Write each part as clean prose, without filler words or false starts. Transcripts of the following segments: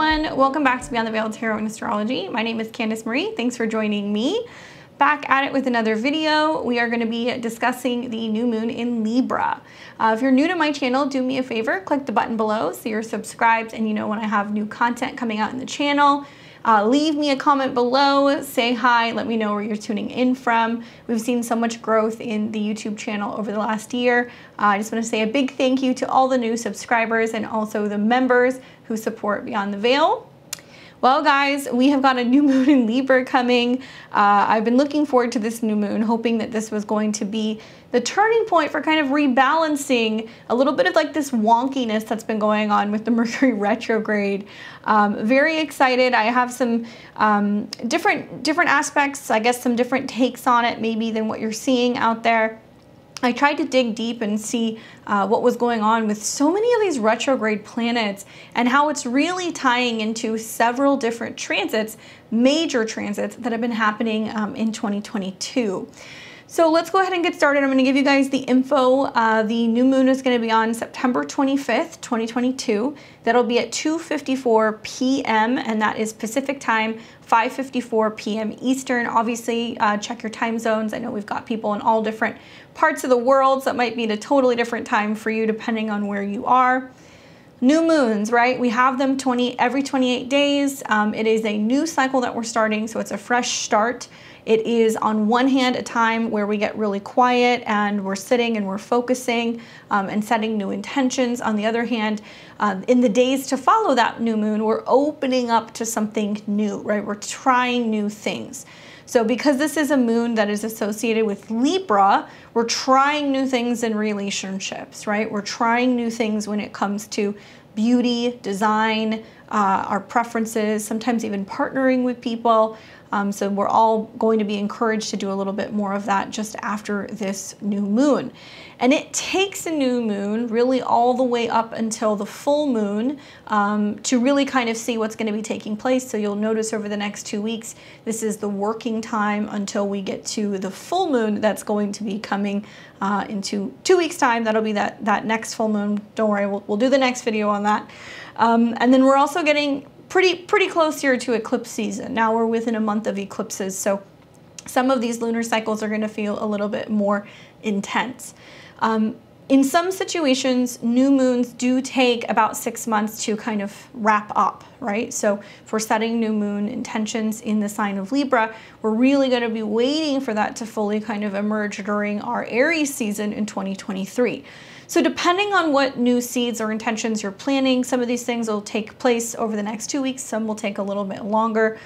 everyone, welcome back to Beyond the Veil Tarot and Astrology. My name is Candace Marie. Thanks for joining me. Back at it with another video. We are going to be discussing the new moon in Libra. If you're new to my channel, do me a favor, click the button below so you're subscribed and you know when I have new content coming out in the channel. Leave me a comment below, say hi, let me know where you're tuning in from. We've seen so much growth in the YouTube channel over the last year. I just want to say a big thank you to all the new subscribers and also the members who support Beyond the Veil. Well guys, we have got a new moon in Libra coming. I've been looking forward to this new moon, hoping that this was going to be the turning point for kind of rebalancing a little bit of like this wonkiness that's been going on with the Mercury retrograde. Very excited. I have some different aspects, I guess some different takes on it maybe than what you're seeing out there. I tried to dig deep and see what was going on with so many of these retrograde planets and how it's really tying into several different transits, major transits that have been happening in 2022. So let's go ahead and get started. I'm going to give you guys the info. The new moon is going to be on September 25th, 2022. That'll be at 2:54 p.m. and that is Pacific time, 5:54 p.m. Eastern. Obviously, check your time zones. I know we've got people in all different parts of the world, so it might be at a totally different time for you depending on where you are. New moons, right? We have them every 28 days. It is a new cycle that we're starting, so it's a fresh start. It is on one hand a time where we get really quiet and we're sitting and we're focusing and setting new intentions. On the other hand, in the days to follow that new moon, we're opening up to something new, right? We're trying new things. So because this is a moon that is associated with Libra, we're trying new things in relationships, right? We're trying new things when it comes to beauty, design, our preferences, sometimes even partnering with people. So we're all going to be encouraged to do a little bit more of that just after this new moon. And it takes a new moon really all the way up until the full moon to really kind of see what's going to be taking place. So you'll notice over the next 2 weeks, this is the working time until we get to the full moon that's going to be coming into 2 weeks time. That'll be that next full moon. Don't worry, we'll do the next video on that. And then we're also getting pretty close here to eclipse season. Now we're within a month of eclipses, so some of these lunar cycles are going to feel a little bit more intense. In some situations, new moons do take about 6 months to kind of wrap up, right? So for setting new moon intentions in the sign of Libra, we're really going to be waiting for that to fully kind of emerge during our Aries season in 2023. So depending on what new seeds or intentions you're planning, some of these things will take place over the next 2 weeks. Some will take a little bit longer.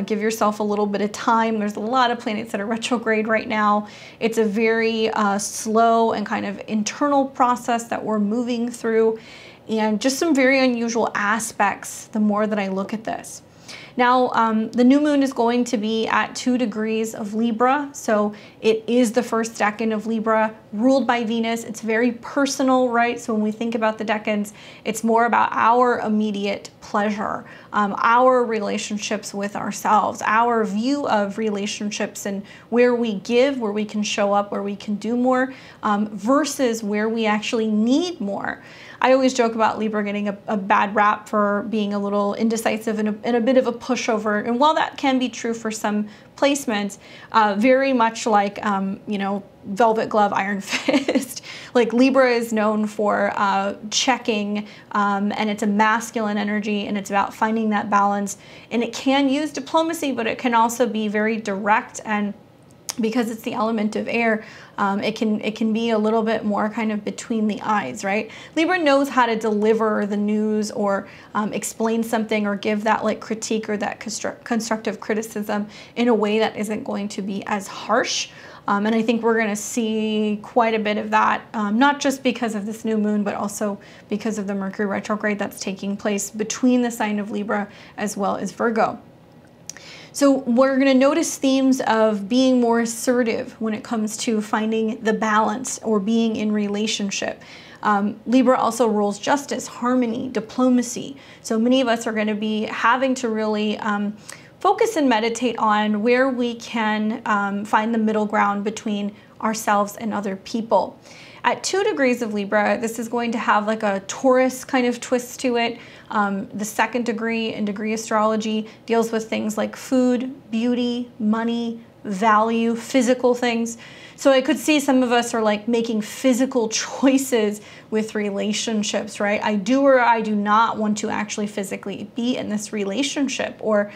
Give yourself a little bit of time. There's a lot of planets that are retrograde right now. It's a very slow and kind of internal process that we're moving through, and just some very unusual aspects the more that I look at this. Now, the new moon is going to be at 2 degrees of Libra, so it is the first decan of Libra, ruled by Venus. It's very personal, right? So when we think about the decans, it's more about our immediate pleasure, our relationships with ourselves, our view of relationships and where we give, where we can show up, where we can do more, versus where we actually need more. I always joke about Libra getting a bad rap for being a little indecisive and a bit of a pushover. And while that can be true for some placements, very much like, you know, velvet glove, iron fist. Like Libra is known for checking, and it's a masculine energy, and it's about finding that balance. And it can use diplomacy, but it can also be very direct, and because it's the element of air, it can be a little bit more kind of between the eyes, right? Libra knows how to deliver the news or explain something or give that like critique or that constructive criticism in a way that isn't going to be as harsh. And I think we're going to see quite a bit of that, not just because of this new moon, but also because of the Mercury retrograde that's taking place between the sign of Libra as well as Virgo. So we're going to notice themes of being more assertive when it comes to finding the balance or being in relationship. Libra also rules justice, harmony, diplomacy. So many of us are going to be having to really focus and meditate on where we can find the middle ground between ourselves and other people. At 2 degrees of Libra, this is going to have like a Taurus kind of twist to it. The 2nd degree in degree astrology deals with things like food, beauty, money, value, physical things. So I could see some of us are like making physical choices with relationships, right? I do or I do not want to actually physically be in this relationship, or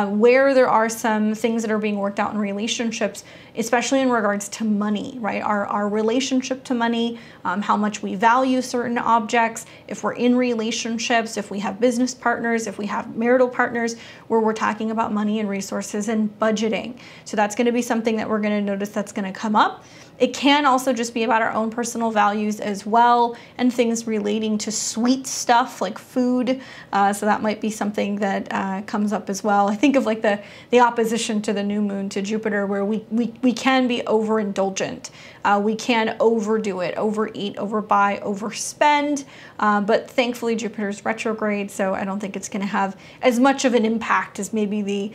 where there are some things that are being worked out in relationships, especially in regards to money, right? Our relationship to money, how much we value certain objects, if we're in relationships, if we have business partners, if we have marital partners, where we're talking about money and resources and budgeting. So that's going to be something that we're going to notice that's going to come up. It can also just be about our own personal values as well, and things relating to sweet stuff like food. So that might be something that comes up as well. I think of like the opposition to the new moon to Jupiter, where we can be overindulgent. We can overdo it, overeat, overbuy, overspend. But thankfully Jupiter's retrograde, so I don't think it's going to have as much of an impact as maybe the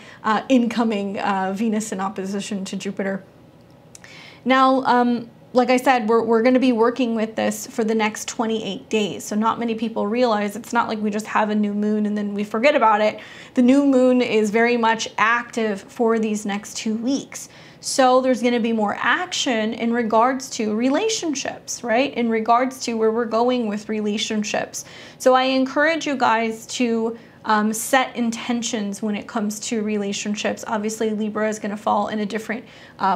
incoming Venus in opposition to Jupiter. Now, like I said, we're going to be working with this for the next 28 days. So not many people realize it's not like we just have a new moon and then we forget about it. The new moon is very much active for these next 2 weeks. So there's going to be more action in regards to relationships, right? In regards to where we're going with relationships. So I encourage you guys to set intentions when it comes to relationships. Obviously, Libra is going to fall in a different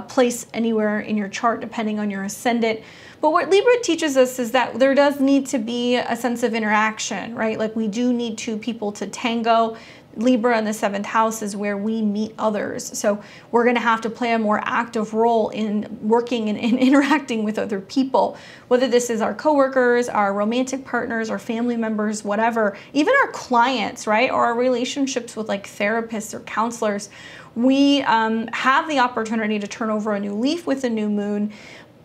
place anywhere in your chart, depending on your ascendant. But what Libra teaches us is that there does need to be a sense of interaction, right? Like we do need 2 people to tango. Libra in the 7th house is where we meet others. So we're going to have to play a more active role in working and interacting with other people, whether this is our coworkers, our romantic partners, our family members, whatever, even our clients, right? Or our relationships with like therapists or counselors. We have the opportunity to turn over a new leaf with a new moon.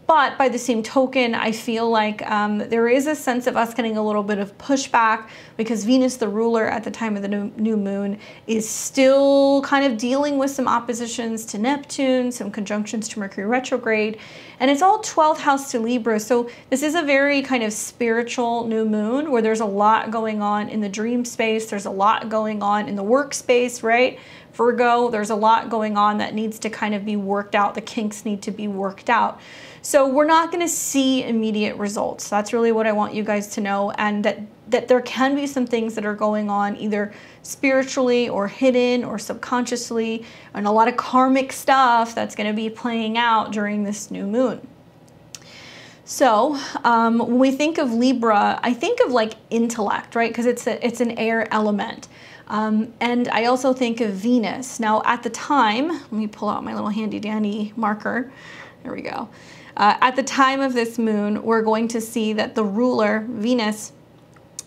But by the same token, I feel like there is a sense of us getting a little bit of pushback because Venus, the ruler at the time of the new moon, is still kind of dealing with some oppositions to Neptune, some conjunctions to Mercury retrograde, and it's all 12th house to Libra. So this is a very kind of spiritual new moon where there's a lot going on in the dream space. There's a lot going on in the workspace, right? Virgo, there's a lot going on that needs to kind of be worked out. The kinks need to be worked out. So we're not going to see immediate results. That's really what I want you guys to know, and that there can be some things that are going on either spiritually or hidden or subconsciously, and a lot of karmic stuff that's going to be playing out during this new moon. So when we think of Libra, I think of like intellect, right? Because it's an air element. And I also think of Venus. Now at the time, let me pull out my little handy dandy marker. There we go. At the time of this moon, we're going to see that the ruler, Venus,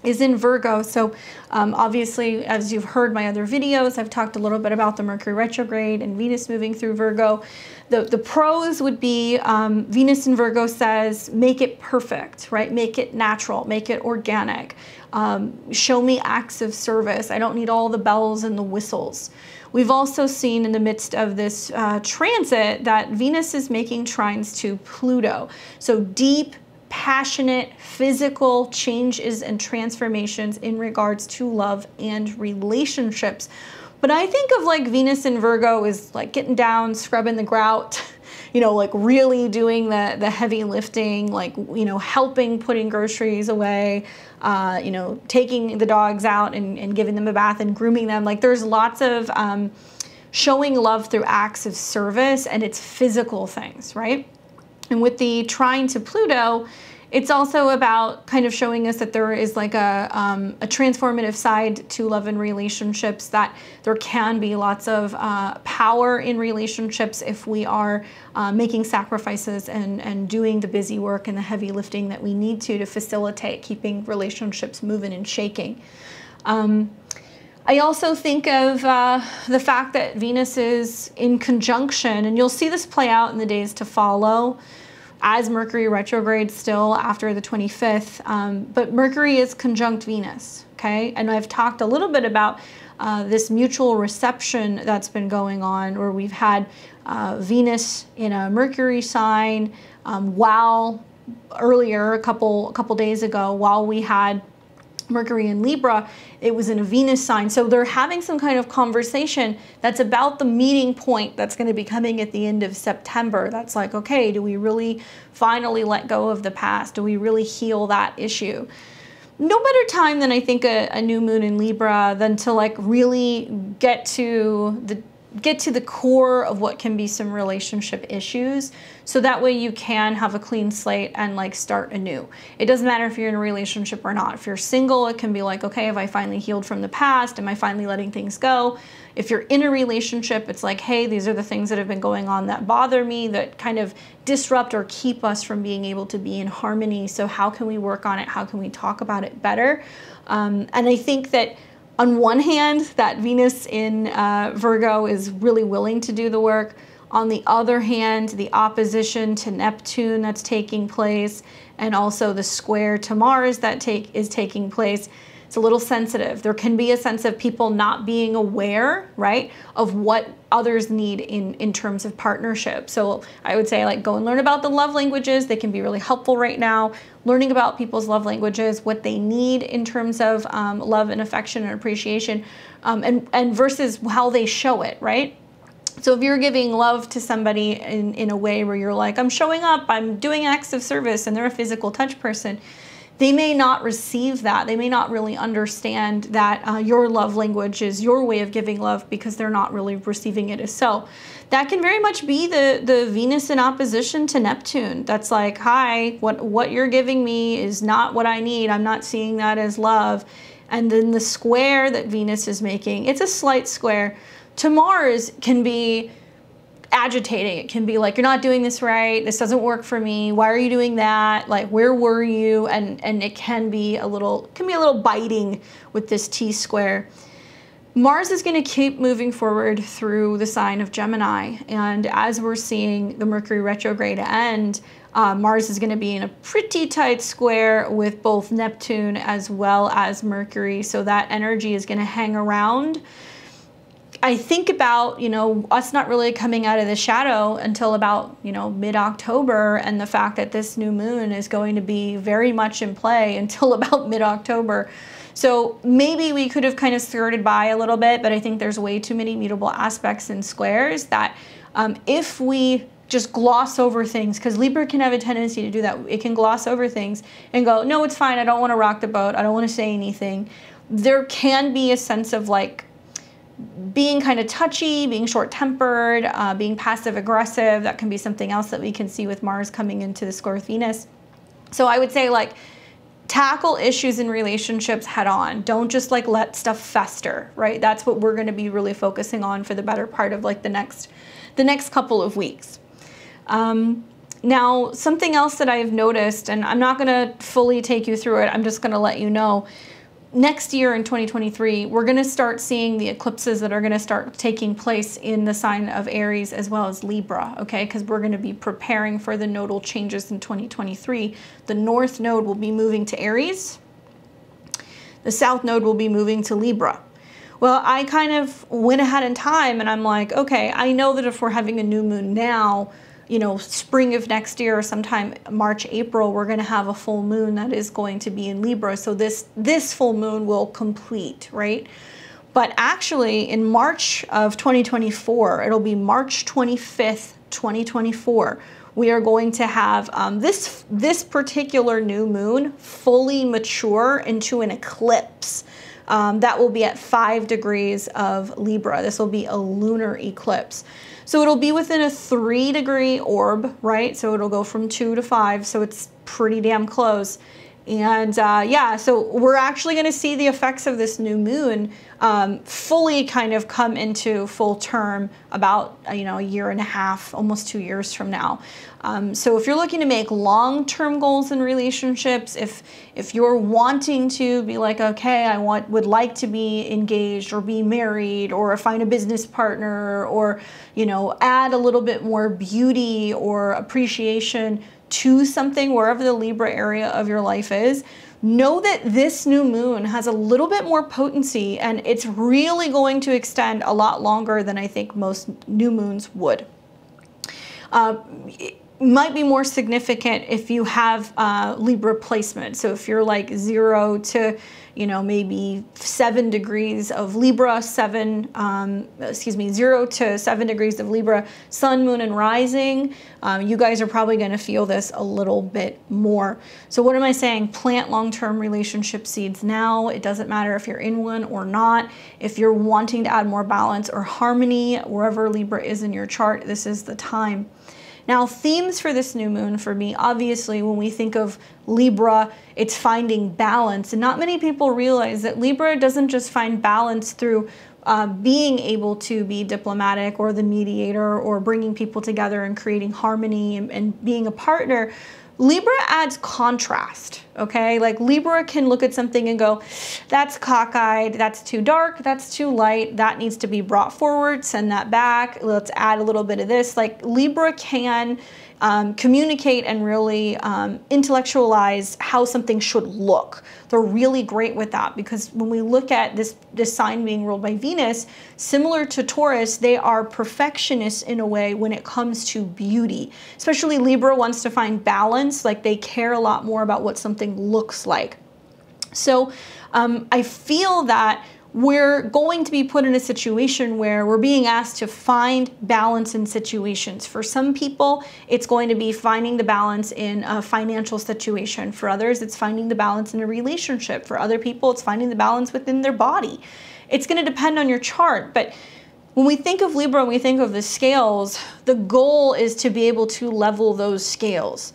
is in Virgo. So obviously, as you've heard my other videos, I've talked a little bit about the Mercury retrograde and Venus moving through Virgo. The pros would be Venus in Virgo says, make it perfect, right? Make it natural, make it organic. Show me acts of service. I don't need all the bells and the whistles. We've also seen in the midst of this transit that Venus is making trines to Pluto. So deep, passionate, physical changes and transformations in regards to love and relationships. But I think of like Venus in Virgo is like getting down, scrubbing the grout, you know, like really doing the heavy lifting, like, you know, helping putting groceries away, you know, taking the dogs out and giving them a bath and grooming them. Like there's lots of showing love through acts of service, and it's physical things, right? And with the trine to Pluto, it's also about kind of showing us that there is like a transformative side to love and relationships, that there can be lots of power in relationships if we are making sacrifices and doing the busy work and the heavy lifting that we need to facilitate keeping relationships moving and shaking. I also think of the fact that Venus is in conjunction, and you'll see this play out in the days to follow, as Mercury retrograde still after the 25th, but Mercury is conjunct Venus, okay? And I've talked a little bit about this mutual reception that's been going on, where we've had Venus in a Mercury sign while earlier, a couple days ago, while we had Mercury in Libra, it was in a Venus sign. So they're having some kind of conversation that's about the meeting point that's going to be coming at the end of September. That's like, okay, do we really finally let go of the past? Do we really heal that issue? No better time than I think a new moon in Libra than to like really get to the core of what can be some relationship issues, so that way you can have a clean slate and like start anew. It doesn't matter if you're in a relationship or not. If you're single, it can be like, okay, have I finally healed from the past? Am I finally letting things go? If you're in a relationship, it's like, hey, these are the things that have been going on that bother me, that kind of disrupt or keep us from being able to be in harmony. So how can we work on it? How can we talk about it better? And I think that on one hand, that Venus in Virgo is really willing to do the work. On the other hand, the opposition to Neptune that's taking place, and also the square to Mars that is taking place, it's a little sensitive. There can be a sense of people not being aware, right, of what others need in terms of partnership. So I would say, like, go and learn about the love languages. They can be really helpful right now. Learning about people's love languages, what they need in terms of love and affection and appreciation, and versus how they show it, right? So if you're giving love to somebody in a way where you're like, I'm showing up, I'm doing acts of service, and they're a physical touch person, they may not receive that. They may not really understand that your love language is your way of giving love, because they're not really receiving it as so. That can very much be the Venus in opposition to Neptune. That's like, hi, what you're giving me is not what I need. I'm not seeing that as love. And then the square that Venus is making, it's a slight square to Mars, can be agitating. It can be like, you're not doing this right. This doesn't work for me. Why are you doing that? Like, where were you? And it can be a little biting with this T square. Mars is going to keep moving forward through the sign of Gemini. And as we're seeing the Mercury retrograde end, Mars is going to be in a pretty tight square with both Neptune as well as Mercury. So that energy is going to hang around. I think about, us not really coming out of the shadow until about, mid-October, and the fact that this new moon is going to be very much in play until about mid-October. So maybe we could have kind of skirted by a little bit, but I think there's way too many mutable aspects and squares that if we just gloss over things, because Libra can have a tendency to do that. It can gloss over things and go, no, it's fine. I don't want to rock the boat. I don't want to say anything. There can be a sense of like, being kind of touchy, being short-tempered, being passive-aggressive. That can be something else that we can see with Mars coming into the square with Venus. So I would say, like, tackle issues in relationships head on. Don't just like let stuff fester, right? That's what we're going to be really focusing on for the better part of like the next couple of weeks. Now, something else that I've noticed, and I'm not going to fully take you through it, I'm just going to let you know, next year in 2023, we're going to start seeing the eclipses that are going to start taking place in the sign of Aries as well as Libra, okay? Because we're going to be preparing for the nodal changes in 2023. The North Node will be moving to Aries. The South Node will be moving to Libra. Well, I kind of went ahead in time and I'm like, okay, I know that if we're having a new moon now, spring of next year or sometime March, April, we're going to have a full moon that is going to be in Libra. So this full moon will complete, right? But actually in March of 2024, it'll be March 25th, 2024, we are going to have this particular new moon fully mature into an eclipse. That will be at 5 degrees of Libra. This will be a lunar eclipse. So it'll be within a 3-degree orb, right? So it'll go from 2 to 5, so it's pretty damn close. And yeah, so we're actually going to see the effects of this new moon fully kind of come into full term about, a year and a half, almost 2 years from now. So if you're looking to make long-term goals in relationships, if you're wanting to be like, okay, I would like to be engaged or be married or find a business partner or, add a little bit more beauty or appreciation to something wherever the Libra area of your life is, know that this new moon has a little bit more potency and it's really going to extend a lot longer than I think most new moons would. might be more significant if you have Libra placement. So if you're like 0 to, you know, maybe 7 degrees of Libra, 0 to 7 degrees of Libra, sun, moon, and rising, you guys are probably going to feel this a little bit more. So what am I saying? Plant long-term relationship seeds now. It doesn't matter if you're in one or not. If you're wanting to add more balance or harmony, wherever Libra is in your chart, this is the time. Now, themes for this new moon for me, obviously, when we think of Libra, it's finding balance. And not many people realize that Libra doesn't just find balance through being able to be diplomatic or the mediator or bringing people together and creating harmony and being a partner. Libra adds contrast, okay? Like Libra can look at something and go, that's cockeyed, that's too dark, that's too light, that needs to be brought forward, send that back, let's add a little bit of this. Like Libra can communicate and really intellectualize how something should look. They're really great with that because when we look at this sign being ruled by Venus, similar to Taurus, they are perfectionists in a way when it comes to beauty. Especially Libra wants to find balance, like they care a lot more about what something looks like. So I feel that we're going to be put in a situation where we're being asked to find balance in situations. For some people, it's going to be finding the balance in a financial situation. For others, it's finding the balance in a relationship. For other people, it's finding the balance within their body. It's going to depend on your chart. But when we think of Libra and we think of the scales, the goal is to be able to level those scales.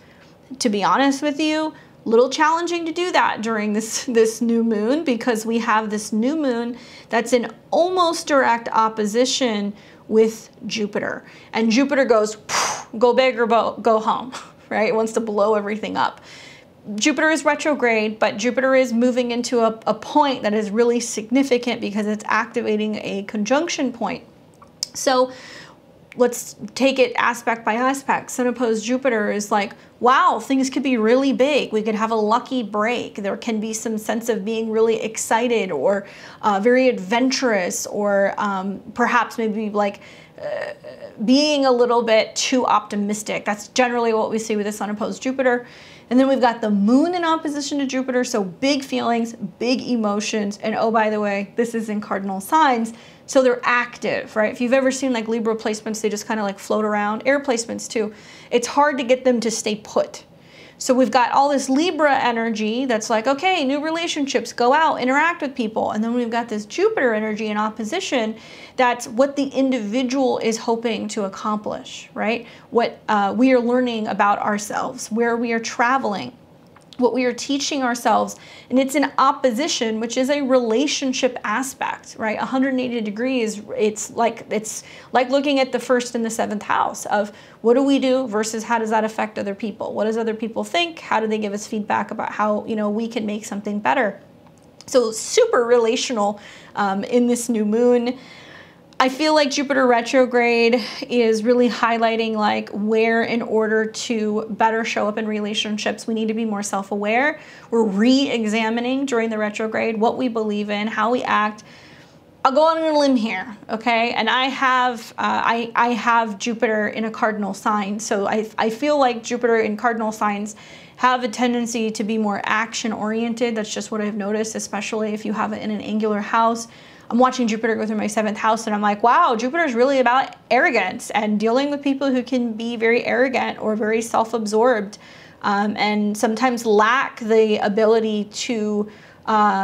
To be honest with you, little challenging to do that during this new moon because we have this new moon that's in almost direct opposition with Jupiter. And Jupiter goes, go big or go home, right? It wants to blow everything up. Jupiter is retrograde, but Jupiter is moving into a point that is really significant because it's activating a conjunction point. So let's take it aspect by aspect. Sun opposed Jupiter is like, wow, things could be really big. We could have a lucky break. There can be some sense of being really excited or very adventurous or perhaps maybe like being a little bit too optimistic. That's generally what we see with the Sun opposed Jupiter. And then we've got the moon in opposition to Jupiter. So big feelings, big emotions. And oh, by the way, this is in cardinal signs. So they're active, right? If you've ever seen like Libra placements, they just kind of like float around. Air placements too. It's hard to get them to stay put. So we've got all this Libra energy that's like, okay, new relationships, go out, interact with people. And then we've got this Jupiter energy in opposition. That's what the individual is hoping to accomplish, right? What we are learning about ourselves, where we are traveling, what we are teaching ourselves. And it's in opposition, which is a relationship aspect, right? 180 degrees, it's like looking at the first and the seventh house of what do we do versus how does that affect other people? What does other people think? How do they give us feedback about how, you know, we can make something better? So super relational in this new moon. I feel like Jupiter retrograde is really highlighting like where in order to better show up in relationships, we need to be more self-aware. We're re-examining during the retrograde what we believe in, how we act. I'll go on a limb here, okay? And I have Jupiter in a cardinal sign. So I feel like Jupiter in cardinal signs have a tendency to be more action-oriented. That's just what I've noticed, especially if you have it in an angular house. I'm watching Jupiter go through my 7th house and I'm like, wow, Jupiter is really about arrogance and dealing with people who can be very arrogant or very self-absorbed and sometimes lack the ability to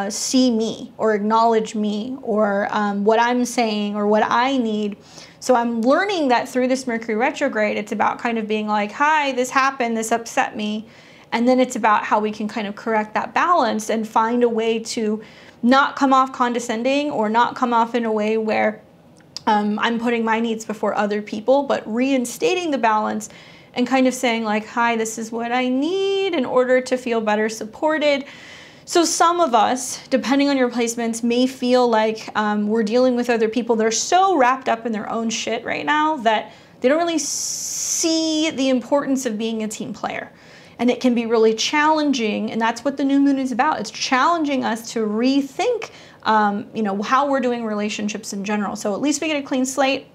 see me or acknowledge me or what I'm saying or what I need. So I'm learning that through this Mercury retrograde, it's about kind of being like, hi, this happened, this upset me. And then it's about how we can kind of correct that balance and find a way to not come off condescending or not come off in a way where I'm putting my needs before other people, but reinstating the balance and kind of saying like, hi, this is what I need in order to feel better supported. So some of us, depending on your placements, may feel like we're dealing with other people that are so wrapped up in their own shit right now that they don't really see the importance of being a team player. And it can be really challenging, and that's what the new moon is about. It's challenging us to rethink, you know, how we're doing relationships in general. So at least we get a clean slate.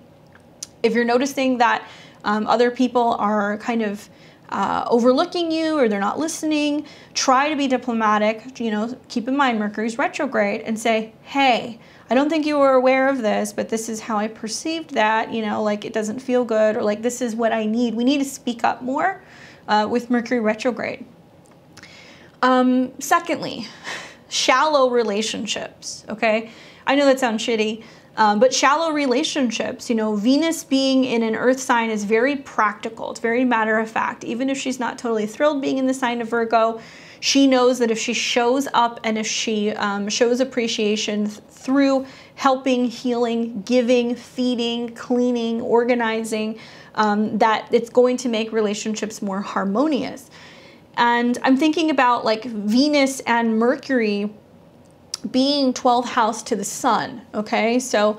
If you're noticing that other people are kind of overlooking you, or they're not listening, try to be diplomatic. You know, keep in mind Mercury's retrograde, and say, hey, I don't think you were aware of this, but this is how I perceived that, you know, like it doesn't feel good, or like this is what I need. We need to speak up more with Mercury retrograde. Secondly, shallow relationships, okay? I know that sounds shitty, but shallow relationships, you know, Venus being in an earth sign is very practical. It's very matter of fact. Even if she's not totally thrilled being in the sign of Virgo, she knows that if she shows up and if she shows appreciation through helping, healing, giving, feeding, cleaning, organizing, that it's going to make relationships more harmonious. And I'm thinking about like Venus and Mercury being 12th house to the sun, okay? So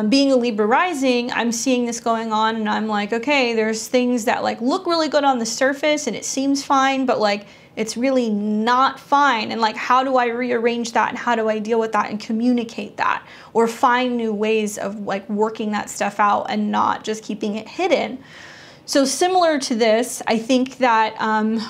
being a Libra rising, I'm seeing this going on, and I'm like, okay, there's things that like look really good on the surface and it seems fine, but like it's really not fine. And like, how do I rearrange that, and how do I deal with that and communicate that, or find new ways of like working that stuff out and not just keeping it hidden? So similar to this, I think that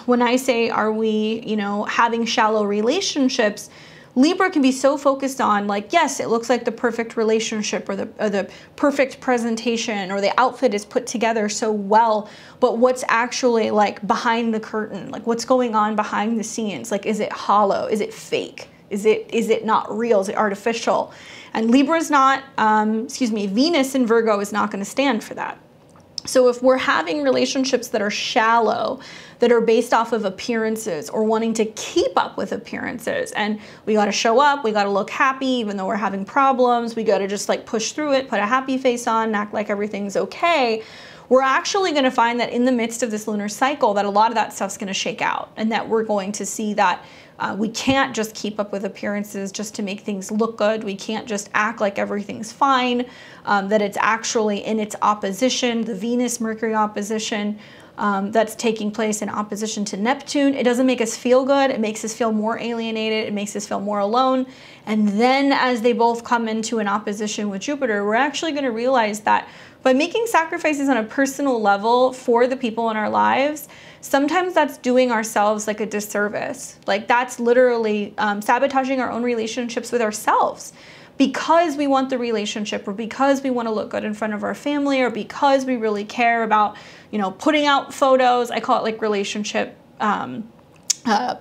when I say, are we, you know, having shallow relationships, Libra can be so focused on like, yes, it looks like the perfect relationship, or the perfect presentation, or the outfit is put together so well, but what's actually like behind the curtain? Like what's going on behind the scenes? Like, is it hollow? Is it fake? Is it not real? Is it artificial? And Libra is not, Venus in Virgo is not going to stand for that. So if we're having relationships that are shallow, that are based off of appearances, or wanting to keep up with appearances, and we got to show up, we got to look happy even though we're having problems, we got to just like push through it, put a happy face on, act like everything's okay, we're actually going to find that in the midst of this lunar cycle that a lot of that stuff's going to shake out, and that we're going to see that we can't just keep up with appearances just to make things look good. We can't just act like everything's fine, that it's actually in its opposition, the Venus-Mercury opposition that's taking place in opposition to Neptune. It doesn't make us feel good. It makes us feel more alienated. It makes us feel more alone. And then as they both come into an opposition with Jupiter, we're actually going to realize that by making sacrifices on a personal level for the people in our lives, sometimes that's doing ourselves like a disservice. Like that's literally sabotaging our own relationships with ourselves, because we want the relationship, or because we want to look good in front of our family, or because we really care about, you know, putting out photos. I call it like relationship,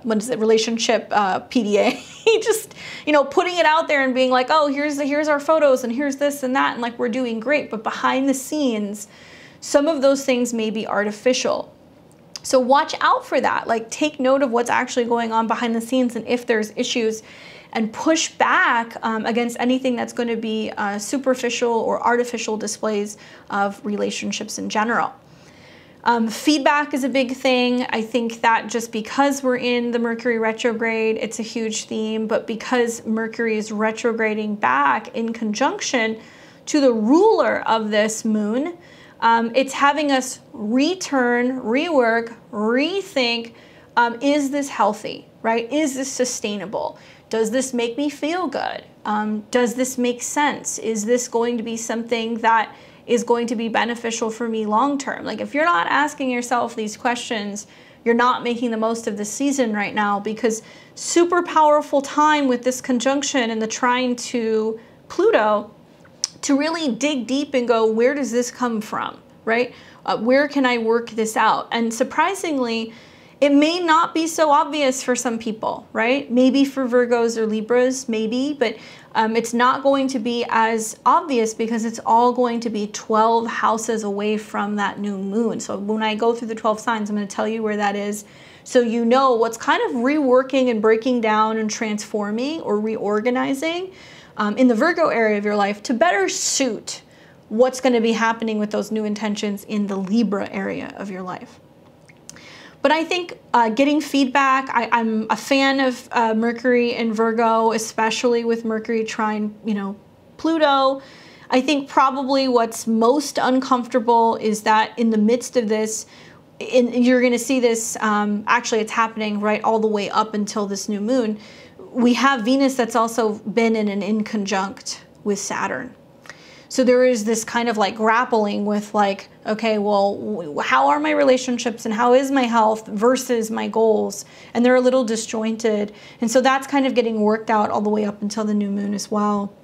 relationship PDA. Just, you know, putting it out there and being like, oh, here's our photos, and here's this and that, and like we're doing great. But behind the scenes, some of those things may be artificial. So watch out for that. Like take note of what's actually going on behind the scenes, and if there's issues, and push back against anything that's going to be superficial or artificial displays of relationships in general. Feedback is a big thing. I think that just because we're in the Mercury retrograde, it's a huge theme, but because Mercury is retrograding back in conjunction to the ruler of this moon, it's having us return, rework, rethink, is this healthy, right? Is this sustainable? Does this make me feel good? Does this make sense? Is this going to be something that is going to be beneficial for me long term? Like if you're not asking yourself these questions, you're not making the most of the season right now, because super powerful time with this conjunction and the trine to Pluto to really dig deep and go, where does this come from, right? Where can I work this out? And surprisingly, it may not be so obvious for some people, right? Maybe for Virgos or Libras, maybe, but it's not going to be as obvious because it's all going to be 12 houses away from that new moon. So when I go through the 12 signs, I'm going to tell you where that is, so you know what's kind of reworking and breaking down and transforming or reorganizing in the Virgo area of your life to better suit what's going to be happening with those new intentions in the Libra area of your life. But I think getting feedback, I'm a fan of Mercury and Virgo, especially with Mercury trine, you know, Pluto. I think probably what's most uncomfortable is that in the midst of this, you're going to see this, actually it's happening right all the way up until this new moon. We have Venus that's also been in an inconjunct with Saturn. So there is this kind of like grappling with like, okay, well, how are my relationships and how is my health versus my goals? And they're a little disjointed. And so that's kind of getting worked out all the way up until the new moon as well.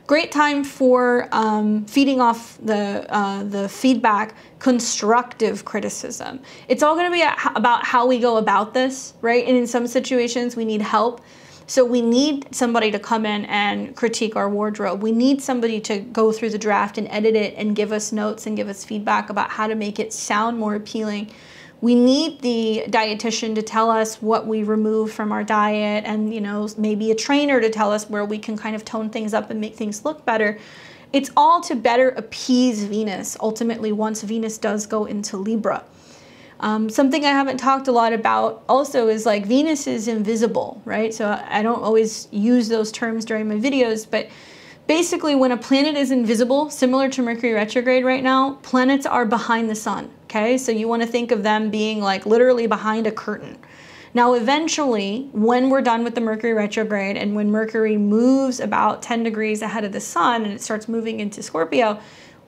Great time for feeding off the feedback, constructive criticism. It's all going to be about how we go about this, right? And in some situations, we need help. So we need somebody to come in and critique our wardrobe. We need somebody to go through the draft and edit it and give us notes and give us feedback about how to make it sound more appealing. We need the dietitian to tell us what we remove from our diet, and, you know, maybe a trainer to tell us where we can kind of tone things up and make things look better. It's all to better appease Venus, ultimately, once Venus does go into Libra. Something I haven't talked a lot about also is like Venus is invisible, right? So I don't always use those terms during my videos, but basically when a planet is invisible, similar to Mercury retrograde right now, planets are behind the sun, okay? So you want to think of them being like literally behind a curtain. Now, eventually, when we're done with the Mercury retrograde and when Mercury moves about 10 degrees ahead of the sun and it starts moving into Scorpio,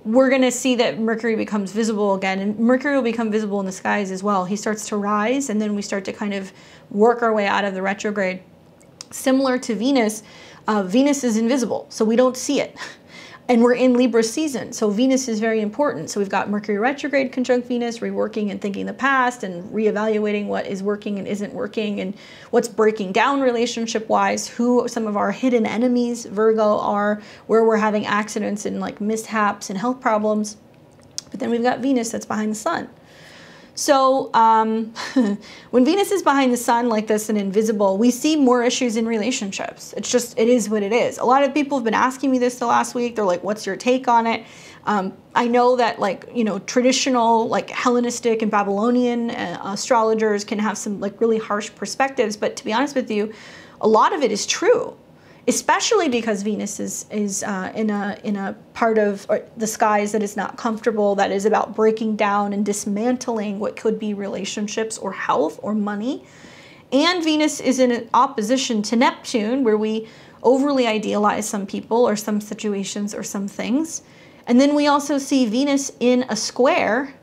we're going to see that Mercury becomes visible again, and Mercury will become visible in the skies as well. He starts to rise, and then we start to kind of work our way out of the retrograde. Similar to Venus, Venus is invisible, so we don't see it. And we're in Libra season, so Venus is very important. So we've got Mercury retrograde conjunct Venus, reworking and thinking the past and reevaluating what is working and isn't working and what's breaking down relationship-wise, who some of our hidden enemies, Virgo, are, where we're having accidents and like mishaps and health problems. But then we've got Venus that's behind the sun. So when Venus is behind the sun like this and invisible, we see more issues in relationships. It's just, it is what it is. A lot of people have been asking me this the last week. They're like, what's your take on it? I know that, like, you know, traditional like Hellenistic and Babylonian astrologers can have some like really harsh perspectives. But to be honest with you, a lot of it is true. Especially because Venus is in a part of the skies that is not comfortable, that is about breaking down and dismantling what could be relationships or health or money. And Venus is in opposition to Neptune, where we overly idealize some people or some situations or some things. And then we also see Venus in a square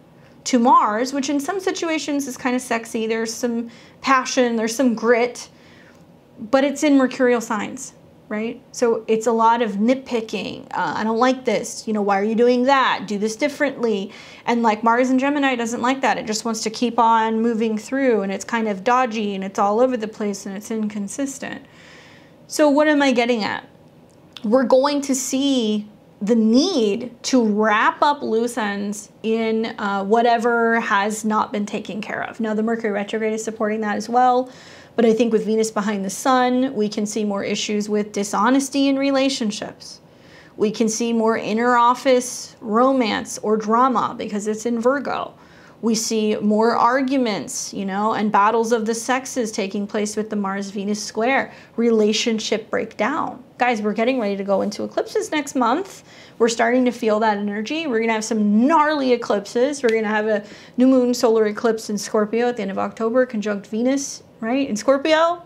to Mars, which in some situations is kind of sexy. There's some passion, there's some grit, but it's in mercurial signs. Right? So it's a lot of nitpicking. I don't like this. You know, why are you doing that? Do this differently. And like Mars and Gemini doesn't like that. It just wants to keep on moving through, and it's kind of dodgy and it's all over the place and it's inconsistent. So what am I getting at? We're going to see the need to wrap up loose ends in whatever has not been taken care of. Now the Mercury retrograde is supporting that as well. But I think with Venus behind the sun, we can see more issues with dishonesty in relationships. We can see more inner office romance or drama because it's in Virgo. We see more arguments, you know, and battles of the sexes taking place with the Mars-Venus square. Relationship breakdown. Guys, we're getting ready to go into eclipses next month. We're starting to feel that energy. We're going to have some gnarly eclipses. We're going to have a new moon solar eclipse in Scorpio at the end of October, conjunct Venus, right, in Scorpio.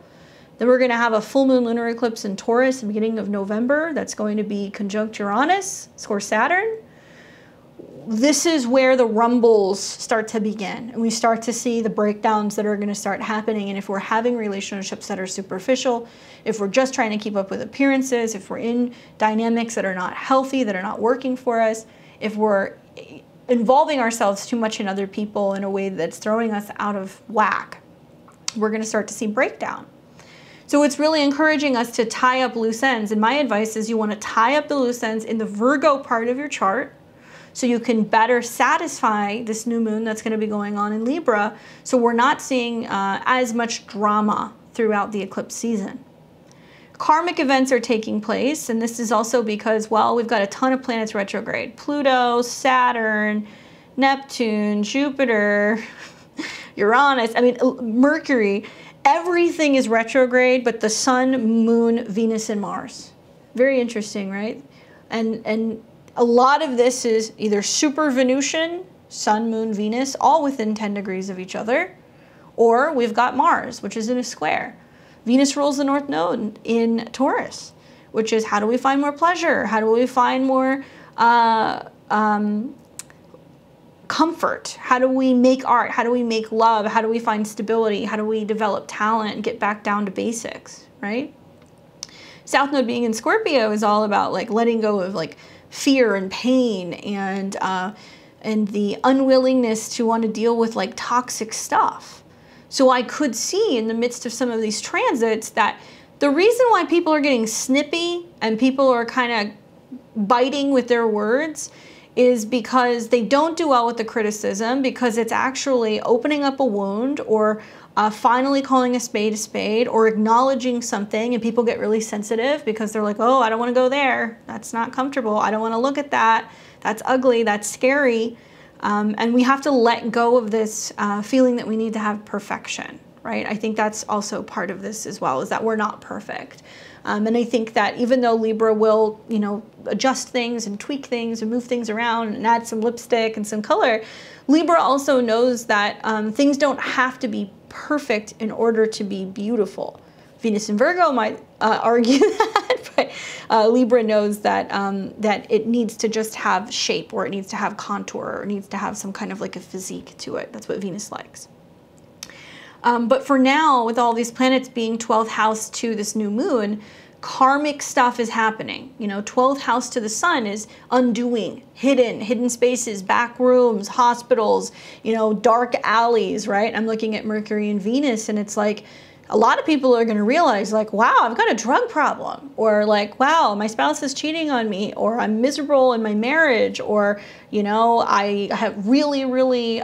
Then we're going to have a full moon lunar eclipse in Taurus at the beginning of November. That's going to be conjunct Uranus, score Saturn. This is where the rumbles start to begin, and we start to see the breakdowns that are going to start happening. And if we're having relationships that are superficial, if we're just trying to keep up with appearances, if we're in dynamics that are not healthy, that are not working for us, if we're involving ourselves too much in other people in a way that's throwing us out of whack, we're going to start to see breakdown. So it's really encouraging us to tie up loose ends. And my advice is you want to tie up the loose ends in the Virgo part of your chart so you can better satisfy this new moon that's going to be going on in Libra, so we're not seeing as much drama throughout the eclipse season. Karmic events are taking place, and this is also because, well, we've got a ton of planets retrograde. Pluto, Saturn, Neptune, Jupiter, Uranus, I mean, Mercury. Everything is retrograde but the Sun, Moon, Venus, and Mars. Very interesting, right? And a lot of this is either super Venusian, Sun, Moon, Venus, all within 10 degrees of each other, or we've got Mars, which is in a square. Venus rules the North Node in Taurus. which is how do we find more pleasure? How do we find more comfort? How do we make art? How do we make love? How do we find stability? How do we develop talent and get back down to basics, right? South Node being in Scorpio is all about like letting go of like fear and pain and the unwillingness to want to deal with like toxic stuff. So I could see in the midst of some of these transits that the reason why people are getting snippy and people are kind of biting with their words is because they don't do well with the criticism, because it's actually opening up a wound or finally calling a spade or acknowledging something, and people get really sensitive because they're like, oh, I don't want to go there. That's not comfortable. I don't want to look at that. That's ugly. That's scary. And we have to let go of this feeling that we need to have perfection, right? I think that's also part of this as well, is that we're not perfect. And I think that even though Libra will, you know, adjust things and tweak things and move things around and add some lipstick and some color, Libra also knows that things don't have to be perfect in order to be beautiful. Venus and Virgo might argue that, but Libra knows that that it needs to just have shape, or it needs to have contour, or it needs to have some kind of like a physique to it. That's what Venus likes. But for now, with all these planets being 12th house to this new moon, karmic stuff is happening. You know, 12th house to the sun is undoing, hidden spaces, back rooms, hospitals, you know, dark alleys, right? I'm looking at Mercury and Venus, and it's like, a lot of people are going to realize like, wow, I've got a drug problem, or like, wow, my spouse is cheating on me, or I'm miserable in my marriage, or, you know, I have really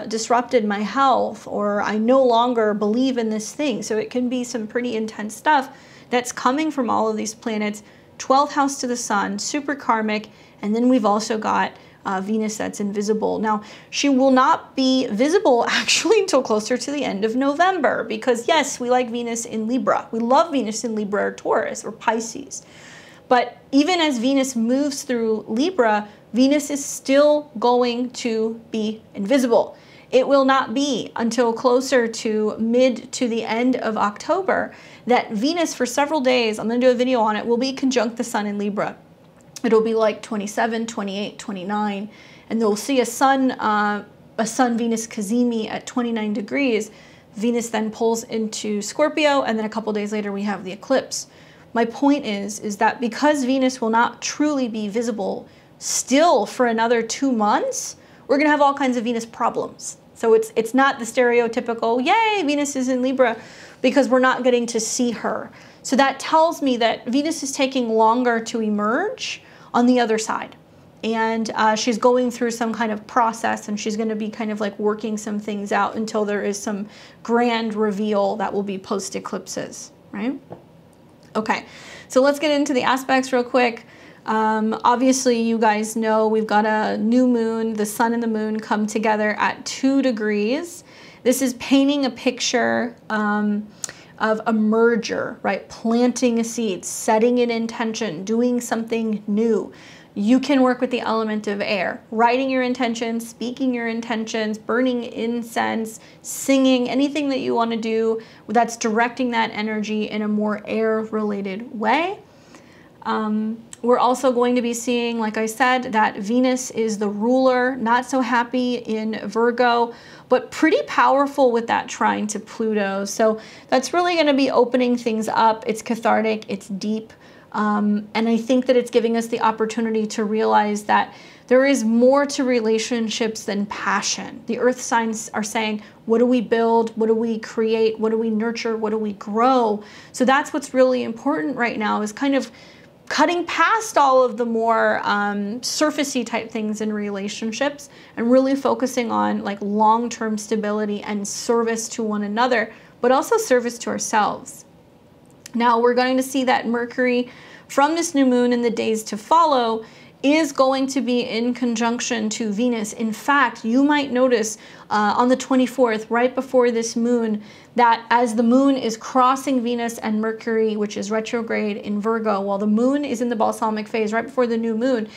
disrupted my health, or I no longer believe in this thing. So it can be some pretty intense stuff that's coming from all of these planets. 12th house to the sun, super karmic. And then we've also got Venus that's invisible. Now, she will not be visible actually until closer to the end of November, because yes, we like Venus in Libra. We love Venus in Libra or Taurus or Pisces. But even as Venus moves through Libra, Venus is still going to be invisible. It will not be until closer to mid to the end of October that Venus, for several days, I'm going to do a video on it, will be conjunct the sun in Libra. It'll be like 27, 28, 29, and they'll see a sun-Venus cazimi at 29 degrees. Venus then pulls into Scorpio, and then a couple days later we have the eclipse. My point is that because Venus will not truly be visible still for another 2 months, we're going to have all kinds of Venus problems. So it's not the stereotypical, yay, Venus is in Libra, because we're not getting to see her. So that tells me that Venus is taking longer to emerge on the other side. And she's going through some kind of process, and she's going to be kind of like working some things out until there is some grand reveal that will be post eclipses, right? Okay, so let's get into the aspects real quick. Obviously, you guys know we've got a new moon. The sun and the moon come together at 2 degrees. This is painting a picture of a merger, right? Planting a seed, setting an intention, doing something new. You can work with the element of air, writing your intentions, speaking your intentions, burning incense, singing, anything that you want to do that's directing that energy in a more air-related way. We're also going to be seeing, like I said, that Venus is the ruler, not so happy in Virgo, but pretty powerful with that trine to Pluto. So that's really going to be opening things up. It's cathartic, it's deep. And I think that it's giving us the opportunity to realize that there is more to relationships than passion. The earth signs are saying, what do we build? What do we create? What do we nurture? What do we grow? So that's what's really important right now, is kind of cutting past all of the more surfacey type things in relationships and really focusing on like long-term stability and service to one another, but also service to ourselves. Now we're going to see that Mercury from this new moon in the days to follow is going to be in conjunction to Venus. In fact, you might notice on the 24th, right before this moon, that as the moon is crossing Venus and Mercury, which is retrograde in Virgo, while the moon is in the balsamic phase right before the new moon,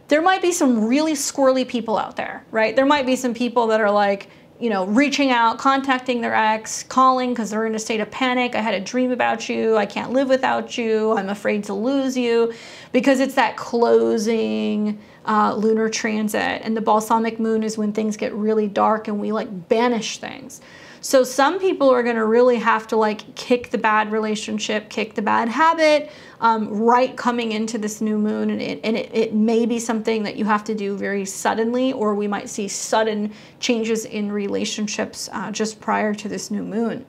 there might be some really squirrely people out there, right? There might be some people that are like, you know, reaching out, contacting their ex, calling because they're in a state of panic. I had a dream about you. I can't live without you. I'm afraid to lose you, because it's that closing lunar transit. And the balsamic moon is when things get really dark and we like banish things. So some people are going to really have to like kick the bad relationship, kick the bad habit, right coming into this new moon. And it may be something that you have to do very suddenly, or we might see sudden changes in relationships just prior to this new moon.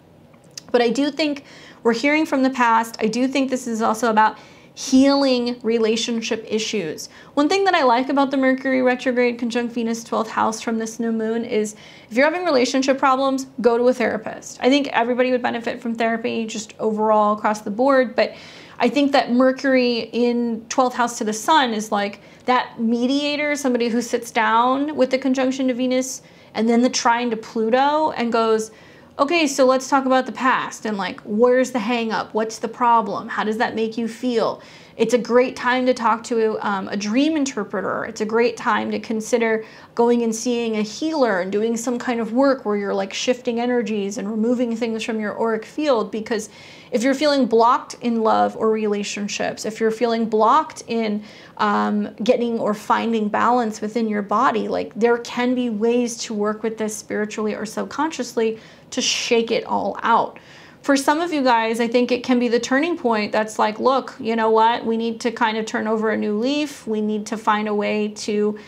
But I do think we're hearing from the past. I do think this is also about healing relationship issues. One thing that I like about the Mercury retrograde conjunct Venus 12th house from this new moon is if you're having relationship problems, go to a therapist. I think everybody would benefit from therapy just overall across the board, but I think that Mercury in 12th house to the sun is like that mediator, somebody who sits down with the conjunction to Venus and then the trine to Pluto and goes, okay, so let's talk about the past and like, where's the hang up? What's the problem? How does that make you feel? It's a great time to talk to a dream interpreter. It's a great time to consider going and seeing a healer and doing some kind of work where you're like shifting energies and removing things from your auric field. Because if you're feeling blocked in love or relationships, if you're feeling blocked in getting or finding balance within your body, like there can be ways to work with this spiritually or subconsciously to shake it all out. For some of you guys, I think it can be the turning point that's like, look, you know what? We need to kind of turn over a new leaf. We need to find a way to,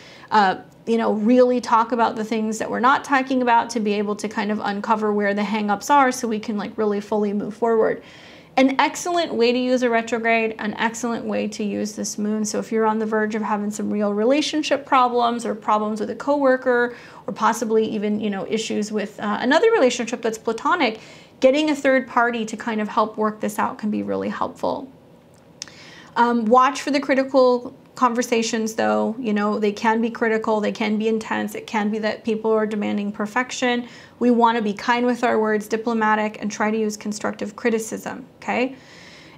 you know, really talk about the things that we're not talking about, to be able to kind of uncover where the hangups are so we can like really fully move forward. An excellent way to use a retrograde, an excellent way to use this moon. So if you're on the verge of having some real relationship problems or problems with a coworker, or possibly even, you know, issues with another relationship that's platonic, getting a third party to kind of help work this out can be really helpful. Watch for the critical conversations though. You know, they can be critical, they can be intense. It can be that people are demanding perfection. We want to be kind with our words, diplomatic, and try to use constructive criticism, okay?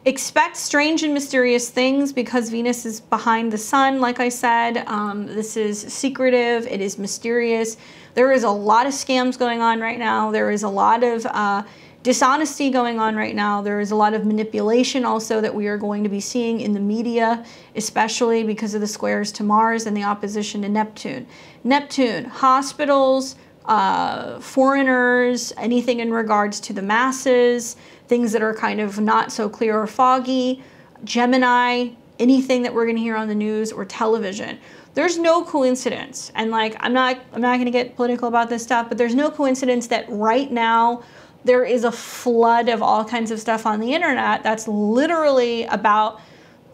Expect strange and mysterious things because Venus is behind the sun, like I said. This is secretive, it is mysterious. There is a lot of scams going on right now. There is a lot of dishonesty going on right now. There is a lot of manipulation also that we are going to be seeing in the media, especially because of the squares to Mars and the opposition to Neptune. Neptune, hospitals, foreigners, anything in regards to the masses, things that are kind of not so clear or foggy. Gemini, anything that we're going to hear on the news or television. There's no coincidence, and like I'm not going to get political about this stuff, but there's no coincidence that right now there is a flood of all kinds of stuff on the internet that's literally about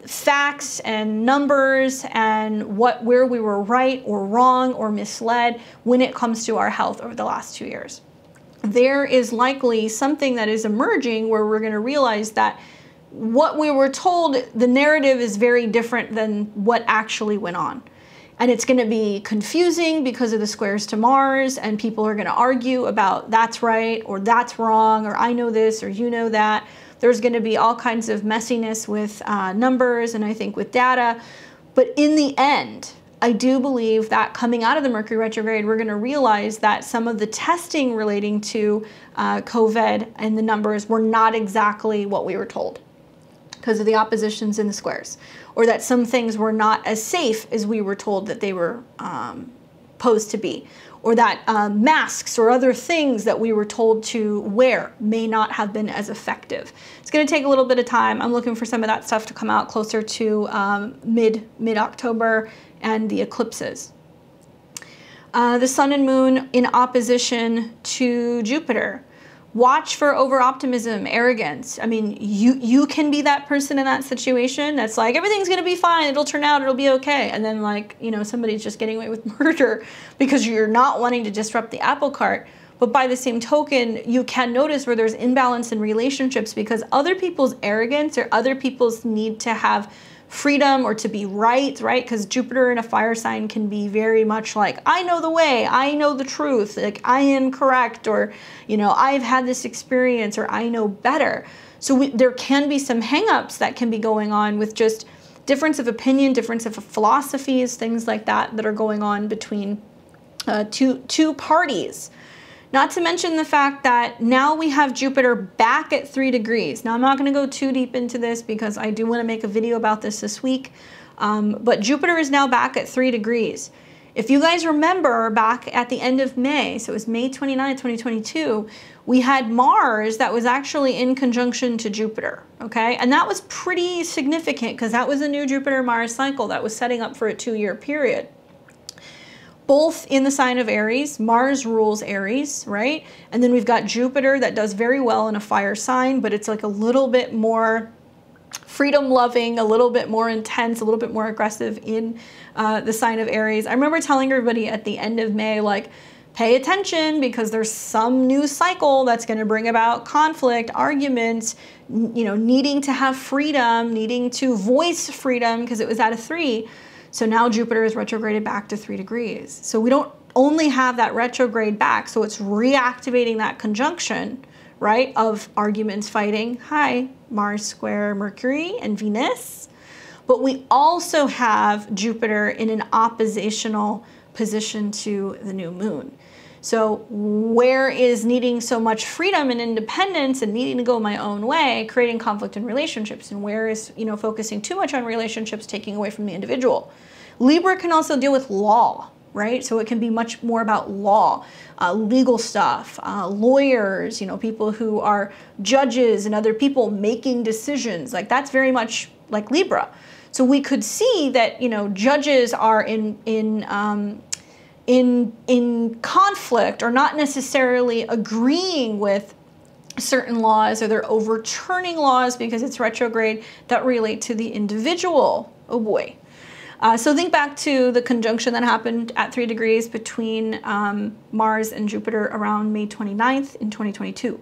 facts and numbers and where we were right or wrong or misled when it comes to our health over the last 2 years. There is likely something that is emerging where we're going to realize that what we were told, the narrative is very different than what actually went on. And it's going to be confusing because of the squares to Mars, and people are going to argue about that's right or that's wrong, or I know this or you know that. There's going to be all kinds of messiness with numbers and I think with data. But in the end, I do believe that coming out of the Mercury retrograde, we're going to realize that some of the testing relating to COVID and the numbers were not exactly what we were told because of the oppositions in the squares, or that some things were not as safe as we were told that they were posed to be, or that masks or other things that we were told to wear may not have been as effective. It's going to take a little bit of time. I'm looking for some of that stuff to come out closer to mid-October and the eclipses. The sun and moon in opposition to Jupiter. Watch for over-optimism, arrogance. I mean, you can be that person in that situation that's like, everything's going to be fine, it'll turn out, it'll be okay. And then like, you know, somebody's just getting away with murder because you're not wanting to disrupt the apple cart. But by the same token, you can notice where there's imbalance in relationships because other people's arrogance or other people's need to have freedom or to be right? Because Jupiter in a fire sign can be very much like, I know the way, I know the truth, like I am correct, or, you know, I've had this experience, or I know better. So there can be some hangups that can be going on with just difference of opinion, difference of philosophies, things like that that are going on between two parties. Not to mention the fact that now we have Jupiter back at 3 degrees. Now, I'm not going to go too deep into this because I do want to make a video about this week. But Jupiter is now back at 3 degrees. If you guys remember back at the end of May, so it was May 29, 2022, we had Mars that was actually in conjunction to Jupiter, okay? And that was pretty significant because that was a new Jupiter-Mars cycle that was setting up for a 2-year period. Both in the sign of Aries. Mars rules Aries, right? And then we've got Jupiter that does very well in a fire sign, but it's like a little bit more freedom-loving, a little bit more intense, a little bit more aggressive in the sign of Aries. I remember telling everybody at the end of May, like, pay attention because there's some new cycle that's going to bring about conflict, arguments, you know, needing to have freedom, needing to voice freedom because it was at a 3. So now Jupiter is retrograded back to 3 degrees. So we don't only have that retrograde back, so it's reactivating that conjunction, right, of arguments, fighting, hi, Mars square Mercury and Venus. But we also have Jupiter in an oppositional position to the new moon. So where is needing so much freedom and independence and needing to go my own way, creating conflict in relationships, and where is, you know, focusing too much on relationships, taking away from the individual. Libra can also deal with law, right? So it can be much more about law, legal stuff, lawyers, you know, people who are judges and other people making decisions. Like that's very much like Libra. So we could see that, you know, judges are in conflict or not necessarily agreeing with certain laws, or they're overturning laws because it's retrograde that relate to the individual. Oh boy. So think back to the conjunction that happened at 3 degrees between Mars and Jupiter around May 29th in 2022.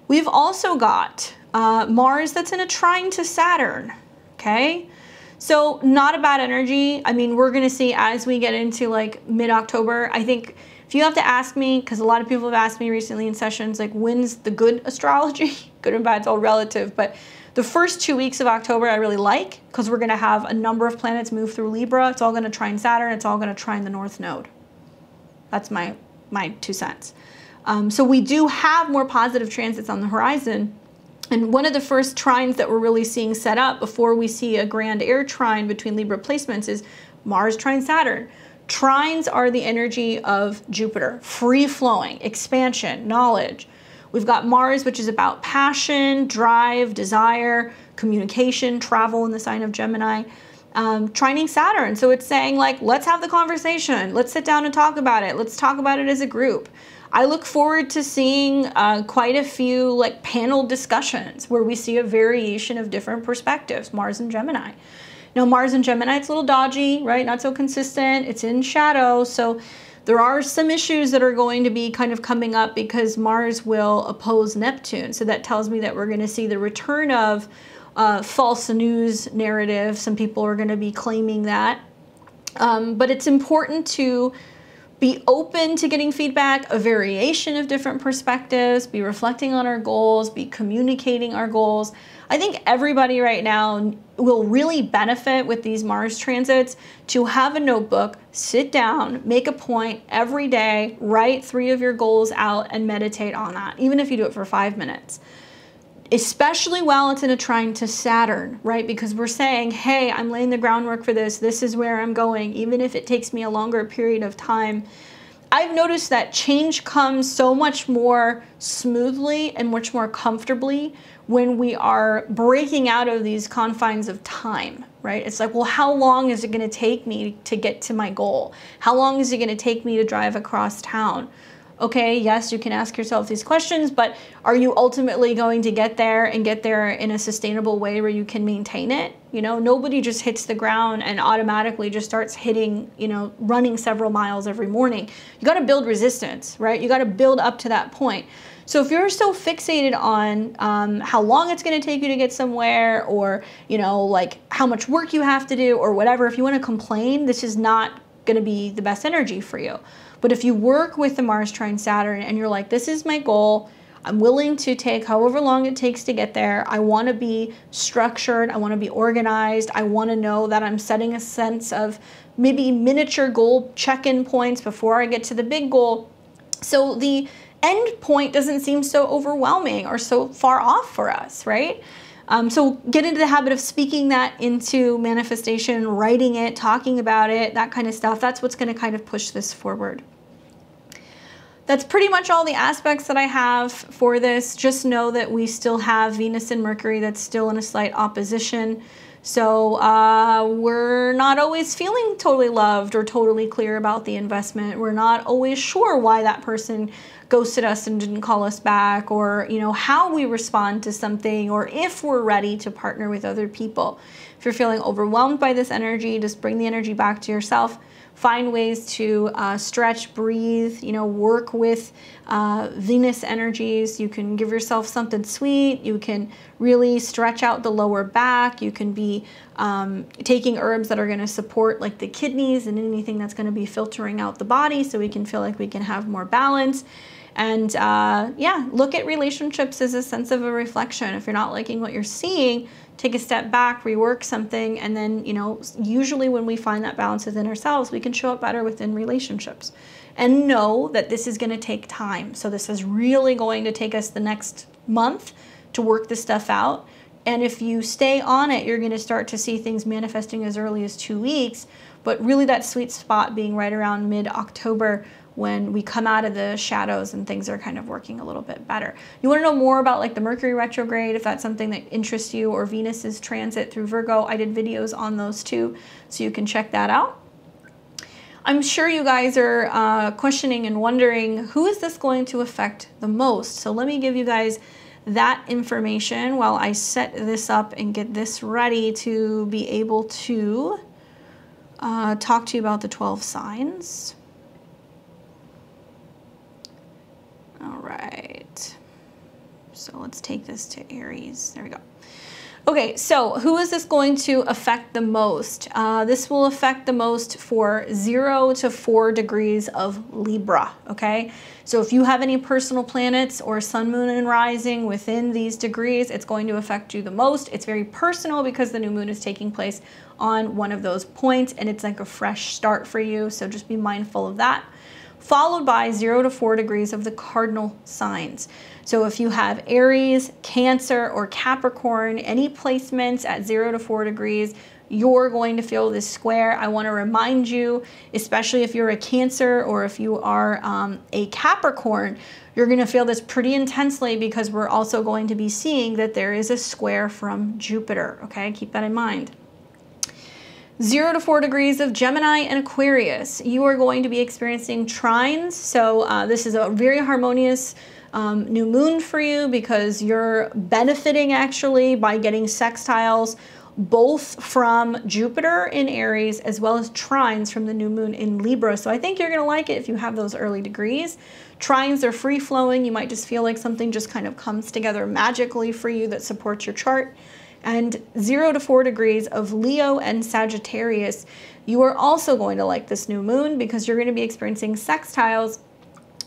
We've also got Mars that's in a trine to Saturn, okay? So not a bad energy. I mean, we're gonna see as we get into like mid-October. I think if you have to ask me, because a lot of people have asked me recently in sessions, like when's the good astrology? Good and bad, it's all relative, but the first 2 weeks of October I really like because we're gonna have a number of planets move through Libra. It's all gonna trine Saturn, it's all gonna trine the North Node. That's my 2 cents. So we do have more positive transits on the horizon. And one of the first trines that we're really seeing set up before we see a grand air trine between Libra placements is Mars trine Saturn. Trines are the energy of Jupiter, free-flowing, expansion, knowledge. We've got Mars, which is about passion, drive, desire, communication, travel in the sign of Gemini, trining Saturn. So it's saying like, let's have the conversation. Let's sit down and talk about it. Let's talk about it as a group. I look forward to seeing quite a few like panel discussions where we see a variation of different perspectives, Mars and Gemini. Now, Mars and Gemini, it's a little dodgy, right? Not so consistent. It's in shadow. So there are some issues that are going to be kind of coming up because Mars will oppose Neptune. So that tells me that we're going to see the return of false news narrative. Some people are going to be claiming that. But it's important to be open to getting feedback, a variation of different perspectives, be reflecting on our goals, be communicating our goals. I think everybody right now will really benefit with these Mars transits to have a notebook, sit down, make a point every day, write 3 of your goals out and meditate on that, even if you do it for 5 minutes. Especially while it's in a trine to Saturn, right? Because we're saying, hey, I'm laying the groundwork for this. This is where I'm going, even if it takes me a longer period of time. I've noticed that change comes so much more smoothly and much more comfortably when we are breaking out of these confines of time, right? It's like, well, how long is it going to take me to get to my goal? How long is it going to take me to drive across town? Okay, yes, you can ask yourself these questions, but are you ultimately going to get there and get there in a sustainable way where you can maintain it? You know, nobody just hits the ground and automatically just starts hitting, you know, running several miles every morning. You got to build resistance, right? You got to build up to that point. So if you're so fixated on how long it's going to take you to get somewhere, or, you know, like how much work you have to do or whatever, if you want to complain, this is not going to be the best energy for you. But if you work with the Mars trine Saturn and you're like, this is my goal, I'm willing to take however long it takes to get there. I want to be structured. I want to be organized. I want to know that I'm setting a sense of maybe miniature goal check-in points before I get to the big goal. So the end point doesn't seem so overwhelming or so far off for us, right? So get into the habit of speaking that into manifestation, writing it, talking about it, that kind of stuff. That's what's going to kind of push this forward. That's pretty much all the aspects that I have for this. Just know that we still have Venus and Mercury that's still in a slight opposition. So we're not always feeling totally loved or totally clear about the investment. We're not always sure why that person ghosted us and didn't call us back, or how we respond to something, or if we're ready to partner with other people. If you're feeling overwhelmed by this energy, just bring the energy back to yourself. Find ways to stretch, breathe, work with Venus energies. You can give yourself something sweet. You can really stretch out the lower back. You can be taking herbs that are going to support like the kidneys and anything that's going to be filtering out the body, so we can feel like we can have more balance. And yeah, look at relationships as a sense of a reflection. If you're not liking what you're seeing, take a step back, rework something, and then, usually when we find that balance within ourselves, we can show up better within relationships. And know that this is going to take time. So this is really going to take us the next month to work this stuff out. And if you stay on it, you're going to start to see things manifesting as early as 2 weeks, but really that sweet spot being right around mid-October, when we come out of the shadows and things are kind of working a little bit better. You want to know more about like the Mercury retrograde, if that's something that interests you, or Venus's transit through Virgo, I did videos on those too, so you can check that out. I'm sure you guys are questioning and wondering, who is this going to affect the most? So let me give you guys that information while I set this up and get this ready to be able to talk to you about the 12 signs. All right, so let's take this to Aries. There we go. Okay, so who is this going to affect the most? This will affect the most for 0 to 4 degrees of Libra, okay? So if you have any personal planets or sun, moon, and rising within these degrees, it's going to affect you the most. It's very personal because the new moon is taking place on one of those points, and it's like a fresh start for you, so just be mindful of that. Followed by 0 to 4 degrees of the cardinal signs. So if you have Aries, Cancer, or Capricorn, any placements at 0 to 4 degrees, you're going to feel this square. I want to remind you, especially if you're a Cancer or if you are a Capricorn, you're going to feel this pretty intensely because we're also going to be seeing that there is a square from Jupiter, okay? Keep that in mind. 0 to 4 degrees of Gemini and Aquarius, you are going to be experiencing trines. So this is a very harmonious new moon for you because you're benefiting actually by getting sextiles both from Jupiter in Aries as well as trines from the new moon in Libra. So I think you're going to like it if you have those early degrees. Trines are free-flowing. You might just feel like something just kind of comes together magically for you that supports your chart. And 0 to 4 degrees of Leo and Sagittarius, you are also going to like this new moon because you're going to be experiencing sextiles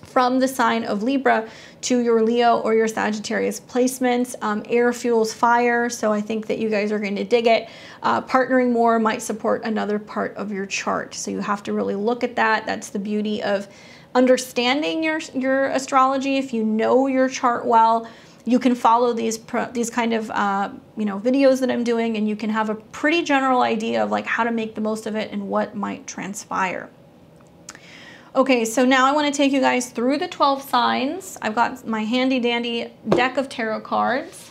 from the sign of Libra to your Leo or your Sagittarius placements. Air fuels fire, so I think that you guys are going to dig it. Partnering more might support another part of your chart, so you have to really look at that. That's the beauty of understanding your astrology. If you know your chart well, you can follow these kind of videos that I'm doing, and you can have a pretty general idea of like how to make the most of it and what might transpire. Okay, so now I want to take you guys through the 12 signs. I've got my handy dandy deck of tarot cards,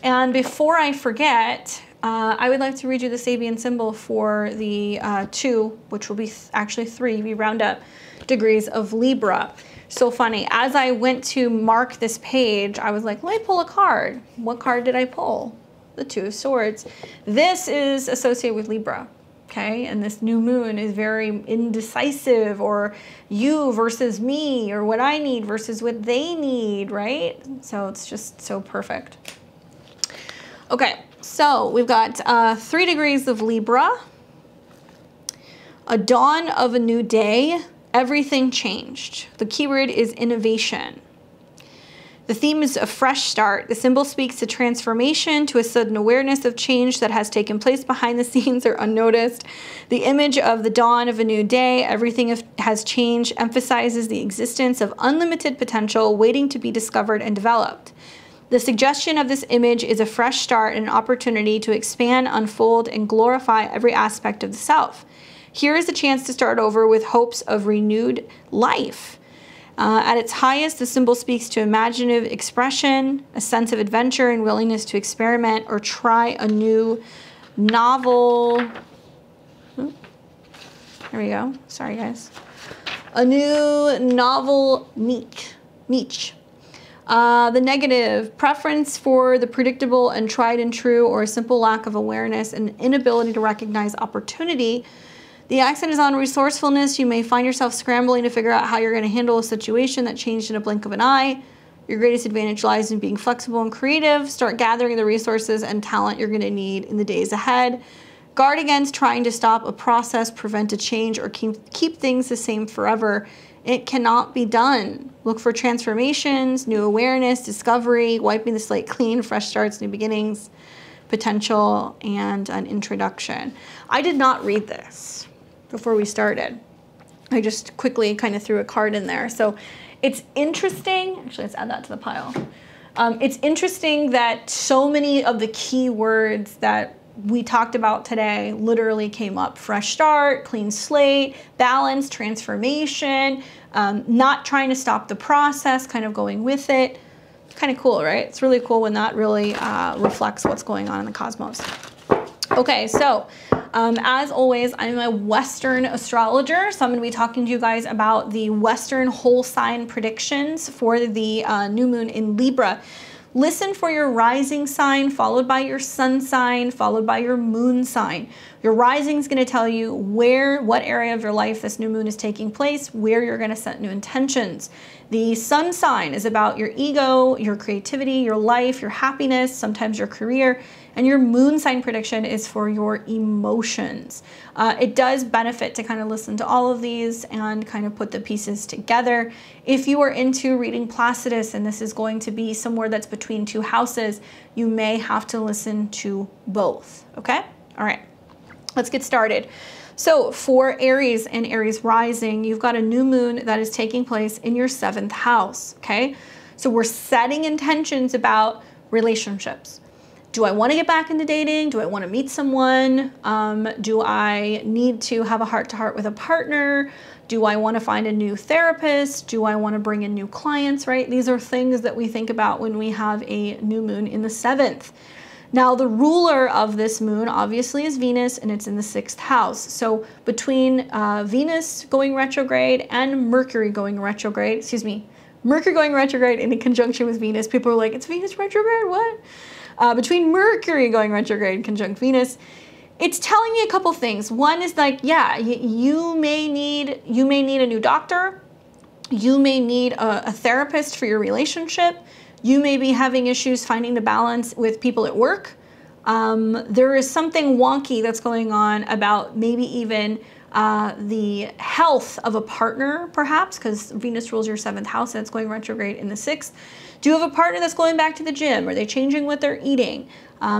and before I forget, I would like to read you the Sabian symbol for the 2, which will be actually 3, we round up, degrees of Libra. So funny, as I went to mark this page, I was like, let me pull a card. What card did I pull? The 2 of Swords. This is associated with Libra, okay? And this new moon is very indecisive, or you versus me, or what I need versus what they need, right? So it's just so perfect. Okay, so we've got 3 degrees of Libra, a dawn of a new day. Everything changed. The keyword is innovation. The theme is a fresh start. The symbol speaks to transformation, to a sudden awareness of change that has taken place behind the scenes or unnoticed. The image of the dawn of a new day, everything has changed, emphasizes the existence of unlimited potential waiting to be discovered and developed. The suggestion of this image is a fresh start and an opportunity to expand, unfold, and glorify every aspect of the self. Here is a chance to start over with hopes of renewed life. At its highest, the symbol speaks to imaginative expression, a sense of adventure and willingness to experiment or try a new novel. There we go. Sorry, guys. A new novel niche. The negative, preference for the predictable and tried and true, or a simple lack of awareness and inability to recognize opportunity. The accent is on resourcefulness. You may find yourself scrambling to figure out how you're going to handle a situation that changed in a blink of an eye. Your greatest advantage lies in being flexible and creative. Start gathering the resources and talent you're going to need in the days ahead. Guard against trying to stop a process, prevent a change, or keep things the same forever. It cannot be done. Look for transformations, new awareness, discovery, wiping the slate clean, fresh starts, new beginnings, potential, and an introduction. I did not read this before we started. I just quickly kind of threw a card in there. So it's interesting. Actually, let's add that to the pile. It's interesting that so many of the key words that we talked about today literally came up. Fresh start, clean slate, balance, transformation, not trying to stop the process, kind of going with it. Kind of cool, right? It's really cool when that really reflects what's going on in the cosmos. Okay, so as always, I'm a Western astrologer, so I'm going to be talking to you guys about the Western whole sign predictions for the new moon in Libra. Listen for your rising sign, followed by your sun sign, followed by your moon sign. Your rising is going to tell you what area of your life this new moon is taking place, where you're going to set new intentions. The sun sign is about your ego, your creativity, your life, your happiness, sometimes your career. And your moon sign prediction is for your emotions. It does benefit to kind of listen to all of these and kind of put the pieces together. If you are into reading Placidus and this is going to be somewhere that's between two houses, you may have to listen to both, okay? All right, let's get started. So for Aries and Aries rising, you've got a new moon that is taking place in your 7th house, okay? So we're setting intentions about relationships. Do I want to get back into dating? Do I want to meet someone? Do I need to have a heart-to-heart with a partner? Do I want to find a new therapist? Do I want to bring in new clients, right? These are things that we think about when we have a new moon in the 7th. Now, the ruler of this moon obviously is Venus, and it's in the 6th house. So between Venus going retrograde and Mercury going retrograde, Mercury going retrograde in conjunction with Venus, people are like, it's Venus retrograde, what? Between Mercury going retrograde conjunct Venus, it's telling me a couple things. One is like, yeah, you may need a new doctor. You may need a therapist for your relationship. You may be having issues finding the balance with people at work. There is something wonky that's going on about maybe even the health of a partner, perhaps, because Venus rules your 7th house and it's going retrograde in the 6th. Do you have a partner that's going back to the gym? Are they changing what they're eating?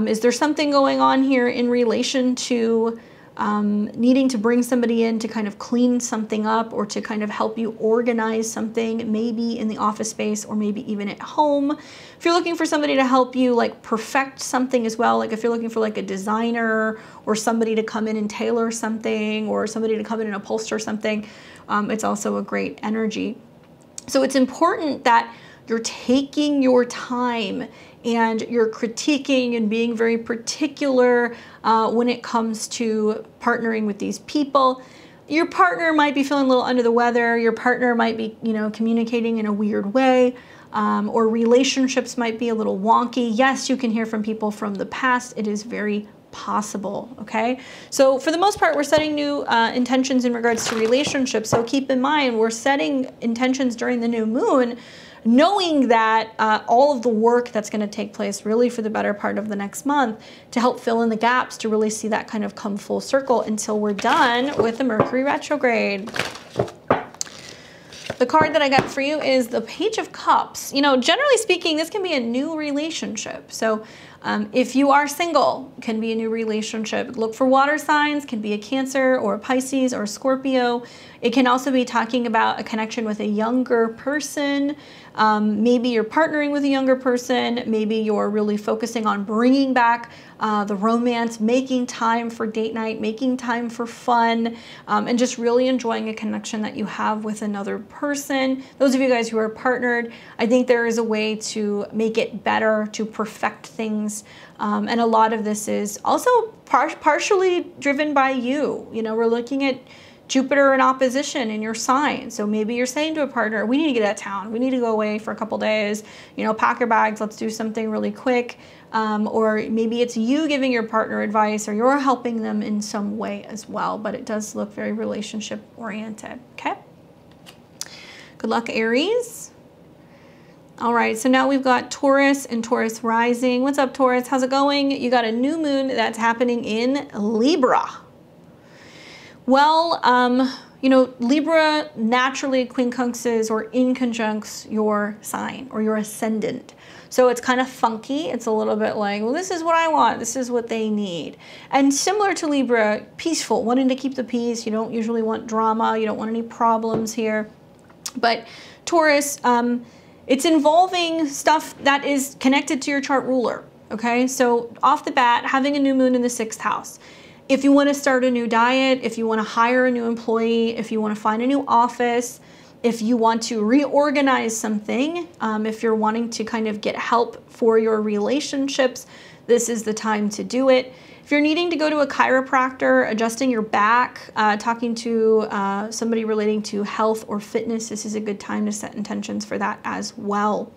Is there something going on here in relation to needing to bring somebody in to kind of clean something up or to kind of help you organize something, maybe in the office space or maybe even at home? If you're looking for somebody to help you like perfect something as well, like if you're looking for like a designer or somebody to come in and tailor something or somebody to come in and upholster something, it's also a great energy. So it's important that you're taking your time and you're critiquing and being very particular when it comes to partnering with these people. Your partner might be feeling a little under the weather. Your partner might be, communicating in a weird way, or relationships might be a little wonky. Yes, you can hear from people from the past. It is very possible, okay? So for the most part, we're setting new intentions in regards to relationships. So keep in mind, we're setting intentions during the new moon, knowing that all of the work that's going to take place really for the better part of the next month to help fill in the gaps to really see that kind of come full circle until we're done with the Mercury retrograde. The card that I got for you is the Page of Cups. You know, generally speaking, this can be a new relationship. So if you are single, it can be a new relationship. Look for water signs, can be a Cancer or a Pisces or a Scorpio. It can also be talking about a connection with a younger person. Maybe you're partnering with a younger person. Maybe you're really focusing on bringing back the romance, making time for date night, making time for fun, and just really enjoying a connection that you have with another person. Those of you guys who are partnered, I think there is a way to make it better, to perfect things. And a lot of this is also partially driven by you. You know, we're looking at Jupiter in opposition in your sign. So maybe you're saying to a partner, we need to get out of town. We need to go away for a couple days, you know, pack your bags, let's do something really quick. Or maybe it's you giving your partner advice or you're helping them in some way as well, but it does look very relationship oriented, okay? Good luck, Aries. All right, so now we've got Taurus and Taurus rising. What's up, Taurus? How's it going? You got a new moon that's happening in Libra. Well, you know, Libra naturally quincunxes or inconjuncts your sign or your ascendant. So it's kind of funky. It's a little bit like, well, this is what I want. This is what they need. And similar to Libra, peaceful, wanting to keep the peace. You don't usually want drama. You don't want any problems here. But Taurus, it's involving stuff that is connected to your chart ruler. Okay, so off the bat, having a new moon in the 6th house. If you want to start a new diet, if you want to hire a new employee, if you want to find a new office, if you want to reorganize something, if you're wanting to kind of get help for your relationships, this is the time to do it. If you're needing to go to a chiropractor, adjusting your back, talking to somebody relating to health or fitness, this is a good time to set intentions for that as well.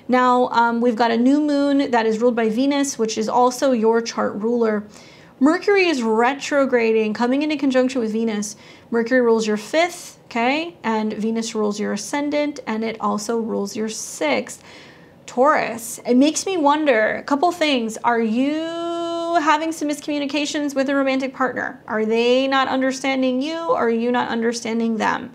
Now, we've got a new moon that is ruled by Venus, which is also your chart ruler. Mercury is retrograding, coming into conjunction with Venus. Mercury rules your 5th, okay? And Venus rules your ascendant, and it also rules your 6th. Taurus, it makes me wonder, a couple things. Are you having some miscommunications with a romantic partner? Are they not understanding you, or are you not understanding them?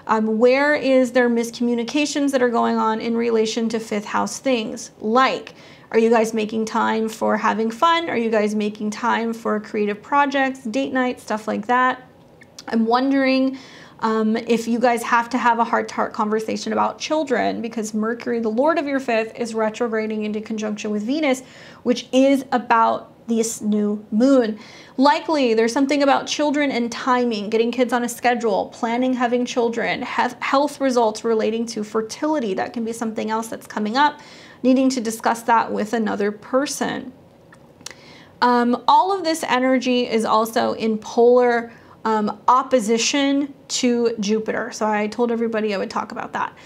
Where is there miscommunications that are going on in relation to 5th house things? Like, are you guys making time for having fun? Are you guys making time for creative projects, date night, stuff like that? I'm wondering if you guys have to have a heart-to-heart conversation about children, because Mercury, the Lord of your 5th, is retrograding into conjunction with Venus, which is about this new moon. Likely there's something about children and timing, getting kids on a schedule, planning having children, health results relating to fertility. That can be something else that's coming up, needing to discuss that with another person. All of this energy is also in polar opposition to Jupiter. So I told everybody I would talk about that.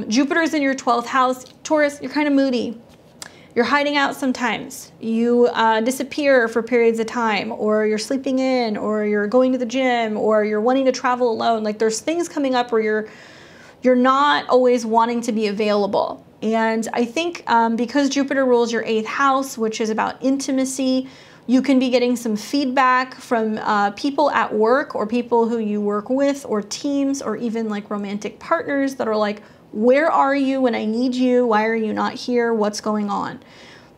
Jupiter is in your 12th house. Taurus, you're kind of moody. You're hiding out sometimes. You disappear for periods of time, or you're sleeping in, or you're going to the gym, or you're wanting to travel alone. Like, there's things coming up where you're not always wanting to be available. And I think because Jupiter rules your 8th house, which is about intimacy, you can be getting some feedback from people at work, or people who you work with, or teams, or even like romantic partners that are like, where are you when I need you? Why are you not here? What's going on?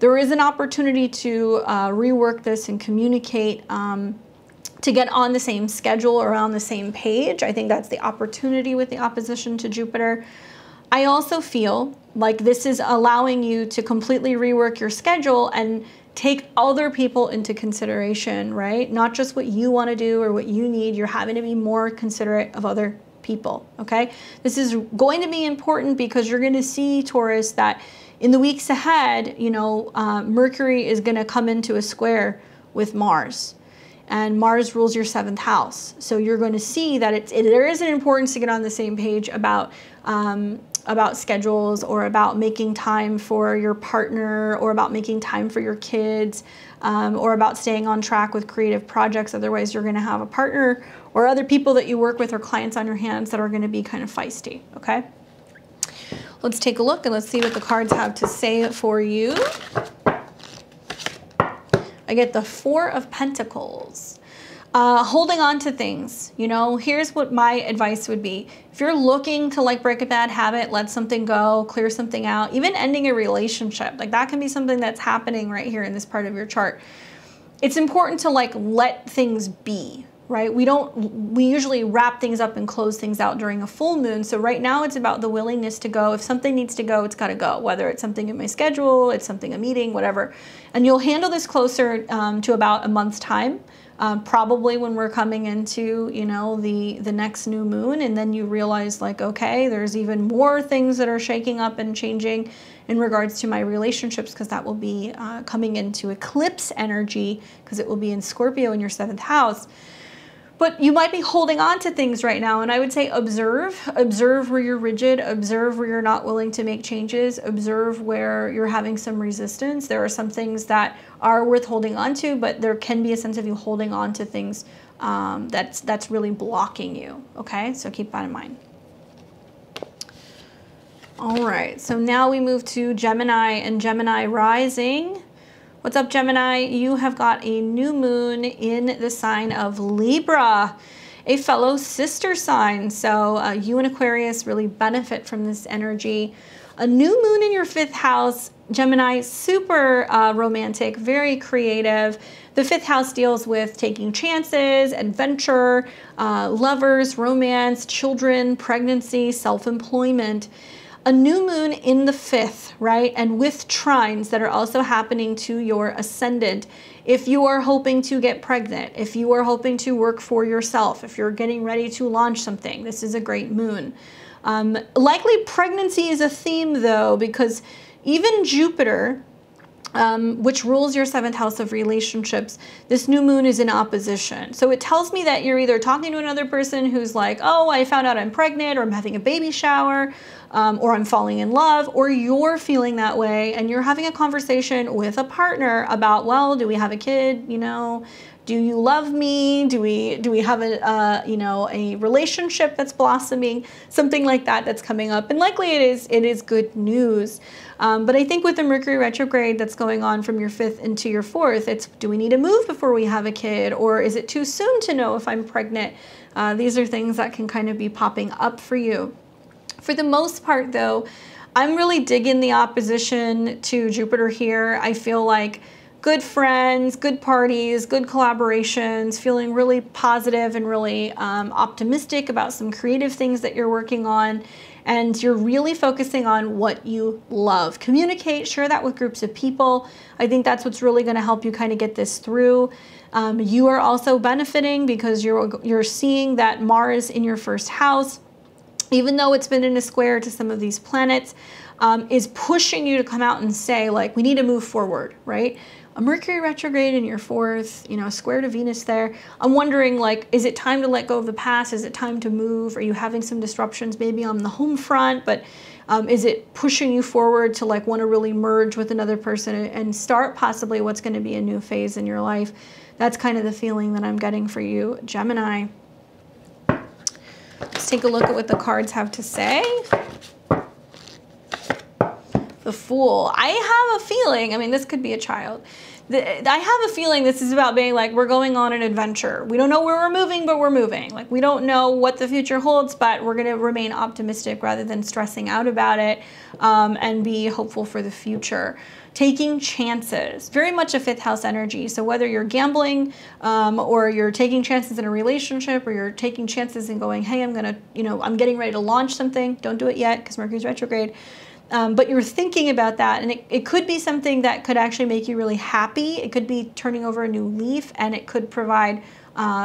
There is an opportunity to rework this and communicate to get on the same schedule or on the same page. I think that's the opportunity with the opposition to Jupiter. I also feel like this is allowing you to completely rework your schedule and take other people into consideration, right? Not just what you want to do or what you need. You're having to be more considerate of other people, okay? This is going to be important because you're going to see, Taurus, that in the weeks ahead, you know, Mercury is going to come into a square with Mars. And Mars rules your 7th house. So you're going to see that there is an importance to get on the same page about schedules, or about making time for your partner, or about making time for your kids, or about staying on track with creative projects. Otherwise, you're going to have a partner or other people that you work with or clients on your hands that are going to be kind of feisty, okay? Let's take a look and let's see what the cards have to say for you. I get the 4 of Pentacles. Holding on to things, you know, here's what my advice would be. If you're looking to like break a bad habit, let something go, clear something out, even ending a relationship, like that can be something that's happening right here in this part of your chart. It's important to like let things be, right? We usually wrap things up and close things out during a full moon. So right now it's about the willingness to go. If something needs to go, it's got to go, whether it's something in my schedule, it's something, a meeting, whatever. And you'll handle this closer to about a month's time. Probably when we're coming into, you know, the next new moon, and then you realize like, okay, there's even more things that are shaking up and changing in regards to my relationships, because that will be coming into eclipse energy, because it will be in Scorpio in your 7th house. But you might be holding on to things right now, and I would say observe where you're rigid, observe where you're not willing to make changes, observe where you're having some resistance. There are some things that are worth holding on to, but there can be a sense of you holding on to things that's really blocking you, okay? So keep that in mind. All right, so now we move to Gemini and Gemini rising. What's up, Gemini? You have got a new moon in the sign of Libra, a fellow sister sign. So you and Aquarius really benefit from this energy. A new moon in your 5th house, Gemini, super romantic, very creative. The 5th house deals with taking chances, adventure, lovers, romance, children, pregnancy, self-employment. A new moon in the 5th, right? And with trines that are also happening to your ascendant. If you are hoping to get pregnant, if you are hoping to work for yourself, if you're getting ready to launch something, this is a great moon. Likely pregnancy is a theme though, because even Jupiter, which rules your 7th house of relationships, this new moon is in opposition. So it tells me that you're either talking to another person who's like, oh, I found out I'm pregnant, or I'm having a baby shower, or I'm falling in love, or you're feeling that way and you're having a conversation with a partner about, well, do we have a kid? You know, do you love me? Do we have a you know, a relationship that's blossoming? Something like that that's coming up, and likely it is good news. But I think with the Mercury retrograde that's going on from your 5th into your 4th, it's, do we need to move before we have a kid, or is it too soon to know if I'm pregnant? These are things that can kind of be popping up for you. For the most part though, I'm really digging the opposition to Jupiter here. I feel like good friends, good parties, good collaborations, feeling really positive and really optimistic about some creative things that you're working on. And you're really focusing on what you love. Communicate, share that with groups of people. I think that's what's really gonna help you kind of get this through. You are also benefiting because you're seeing that Mars in your 1st house, even though it's been in a square to some of these planets, is pushing you to come out and say, like, we need to move forward, right? A Mercury retrograde in your 4th, you know, square to Venus there. I'm wondering, like, is it time to let go of the past? Is it time to move? Are you having some disruptions maybe on the home front? But is it pushing you forward to like want to really merge with another person and start possibly what's going to be a new phase in your life? That's kind of the feeling that I'm getting for you, Gemini. Let's take a look at what the cards have to say. The Fool. I have a feeling, I mean, this could be a child. I have a feeling this is about being like, we're going on an adventure. We don't know where we're moving, but we're moving. Like, we don't know what the future holds, but we're going to remain optimistic rather than stressing out about it, and be hopeful for the future. Taking chances, very much a 5th house energy. So whether you're gambling, or you're taking chances in a relationship, or you're taking chances and going, hey, I'm going to, you know, I'm getting ready to launch something. Don't do it yet because Mercury's retrograde. But you're thinking about that, and it could be something that could actually make you really happy. It could be turning over a new leaf, and it could provide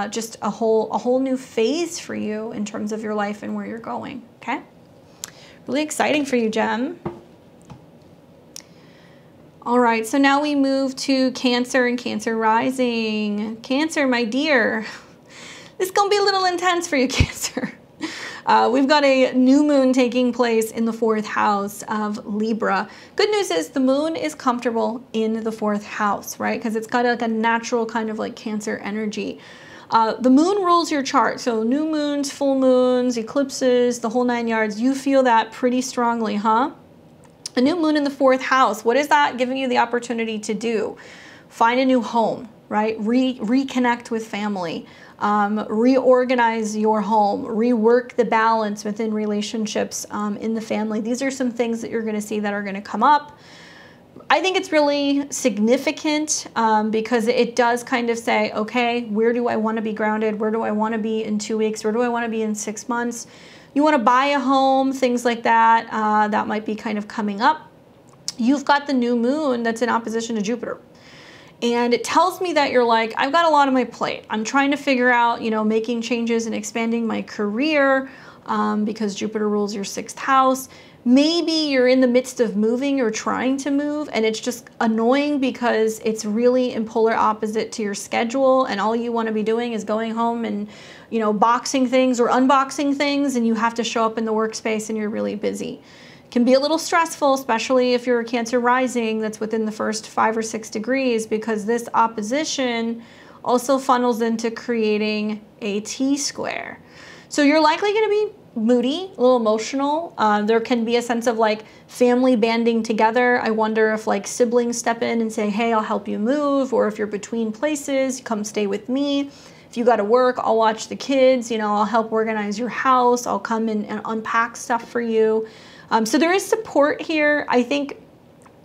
just a whole new phase for you in terms of your life and where you're going, okay? Really exciting for you, Gem. All right, so now we move to Cancer and Cancer rising. Cancer, my dear, this is gonna be a little intense for you, Cancer. We've got a new moon taking place in the 4th house of Libra. Good news is the moon is comfortable in the 4th house, right? Because it's got like a natural kind of like Cancer energy. The moon rules your chart. So new moons, full moons, eclipses, the whole 9 yards. You feel that pretty strongly, huh? A new moon in the 4th house. What is that giving you the opportunity to do? Find a new home, right? Reconnect with family, reorganize your home, rework the balance within relationships in the family. These are some things that you're going to see that are going to come up. I think it's really significant because it does kind of say, okay, where do I want to be grounded? Where do I want to be in 2 weeks? Where do I want to be in 6 months? You want to buy a home, things like that. That might be kind of coming up. You've got the new moon that's in opposition to Jupiter. And it tells me that you're like, I've got a lot on my plate. I'm trying to figure out, you know, making changes and expanding my career because Jupiter rules your 6th house. Maybe you're in the midst of moving or trying to move, and it's just annoying because it's really in polar opposite to your schedule, and all you want to be doing is going home and, you know, boxing things or unboxing things, and you have to show up in the workspace and you're really busy. It can be a little stressful, especially if you're a Cancer rising that's within the first 5 or 6 degrees, because this opposition also funnels into creating a T-square. So you're likely going to be moody, a little emotional. There can be a sense of like family banding together. I wonder if like siblings step in and say, hey, I'll help you move. Or if you're between places, come stay with me. If you got to work, I'll watch the kids. You know, I'll help organize your house. I'll come in and unpack stuff for you. So there is support here. I think,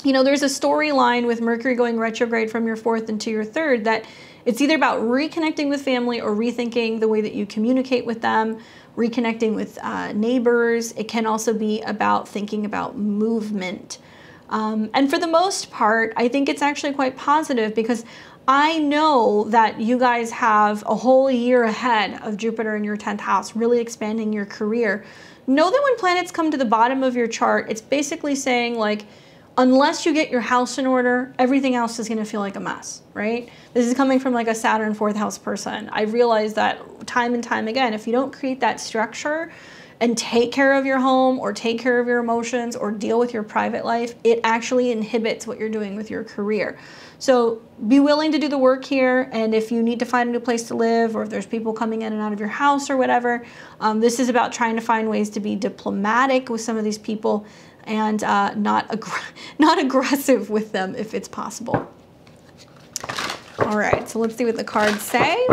you know, there's a storyline with Mercury going retrograde from your 4th into your 3rd that it's either about reconnecting with family or rethinking the way that you communicate with them, reconnecting with neighbors. It can also be about thinking about movement. And for the most part, I think it's actually quite positive because I know that you guys have a whole year ahead of Jupiter in your 10th house, really expanding your career. Know that when planets come to the bottom of your chart, it's basically saying like, unless you get your house in order, everything else is going to feel like a mess, right? This is coming from like a Saturn 4th house person. I realized that time and time again, if you don't create that structure and take care of your home or take care of your emotions or deal with your private life, it actually inhibits what you're doing with your career. So be willing to do the work here. And if you need to find a new place to live, or if there's people coming in and out of your house or whatever, this is about trying to find ways to be diplomatic with some of these people and not aggressive with them if it's possible. All right, so let's see what the cards say.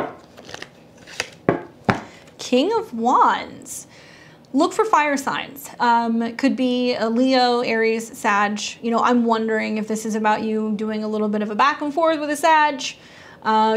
King of Wands. Look for fire signs. It could be a Leo, Aries, Sag. You know, I'm wondering if this is about you doing a little bit of a back and forth with a Sag.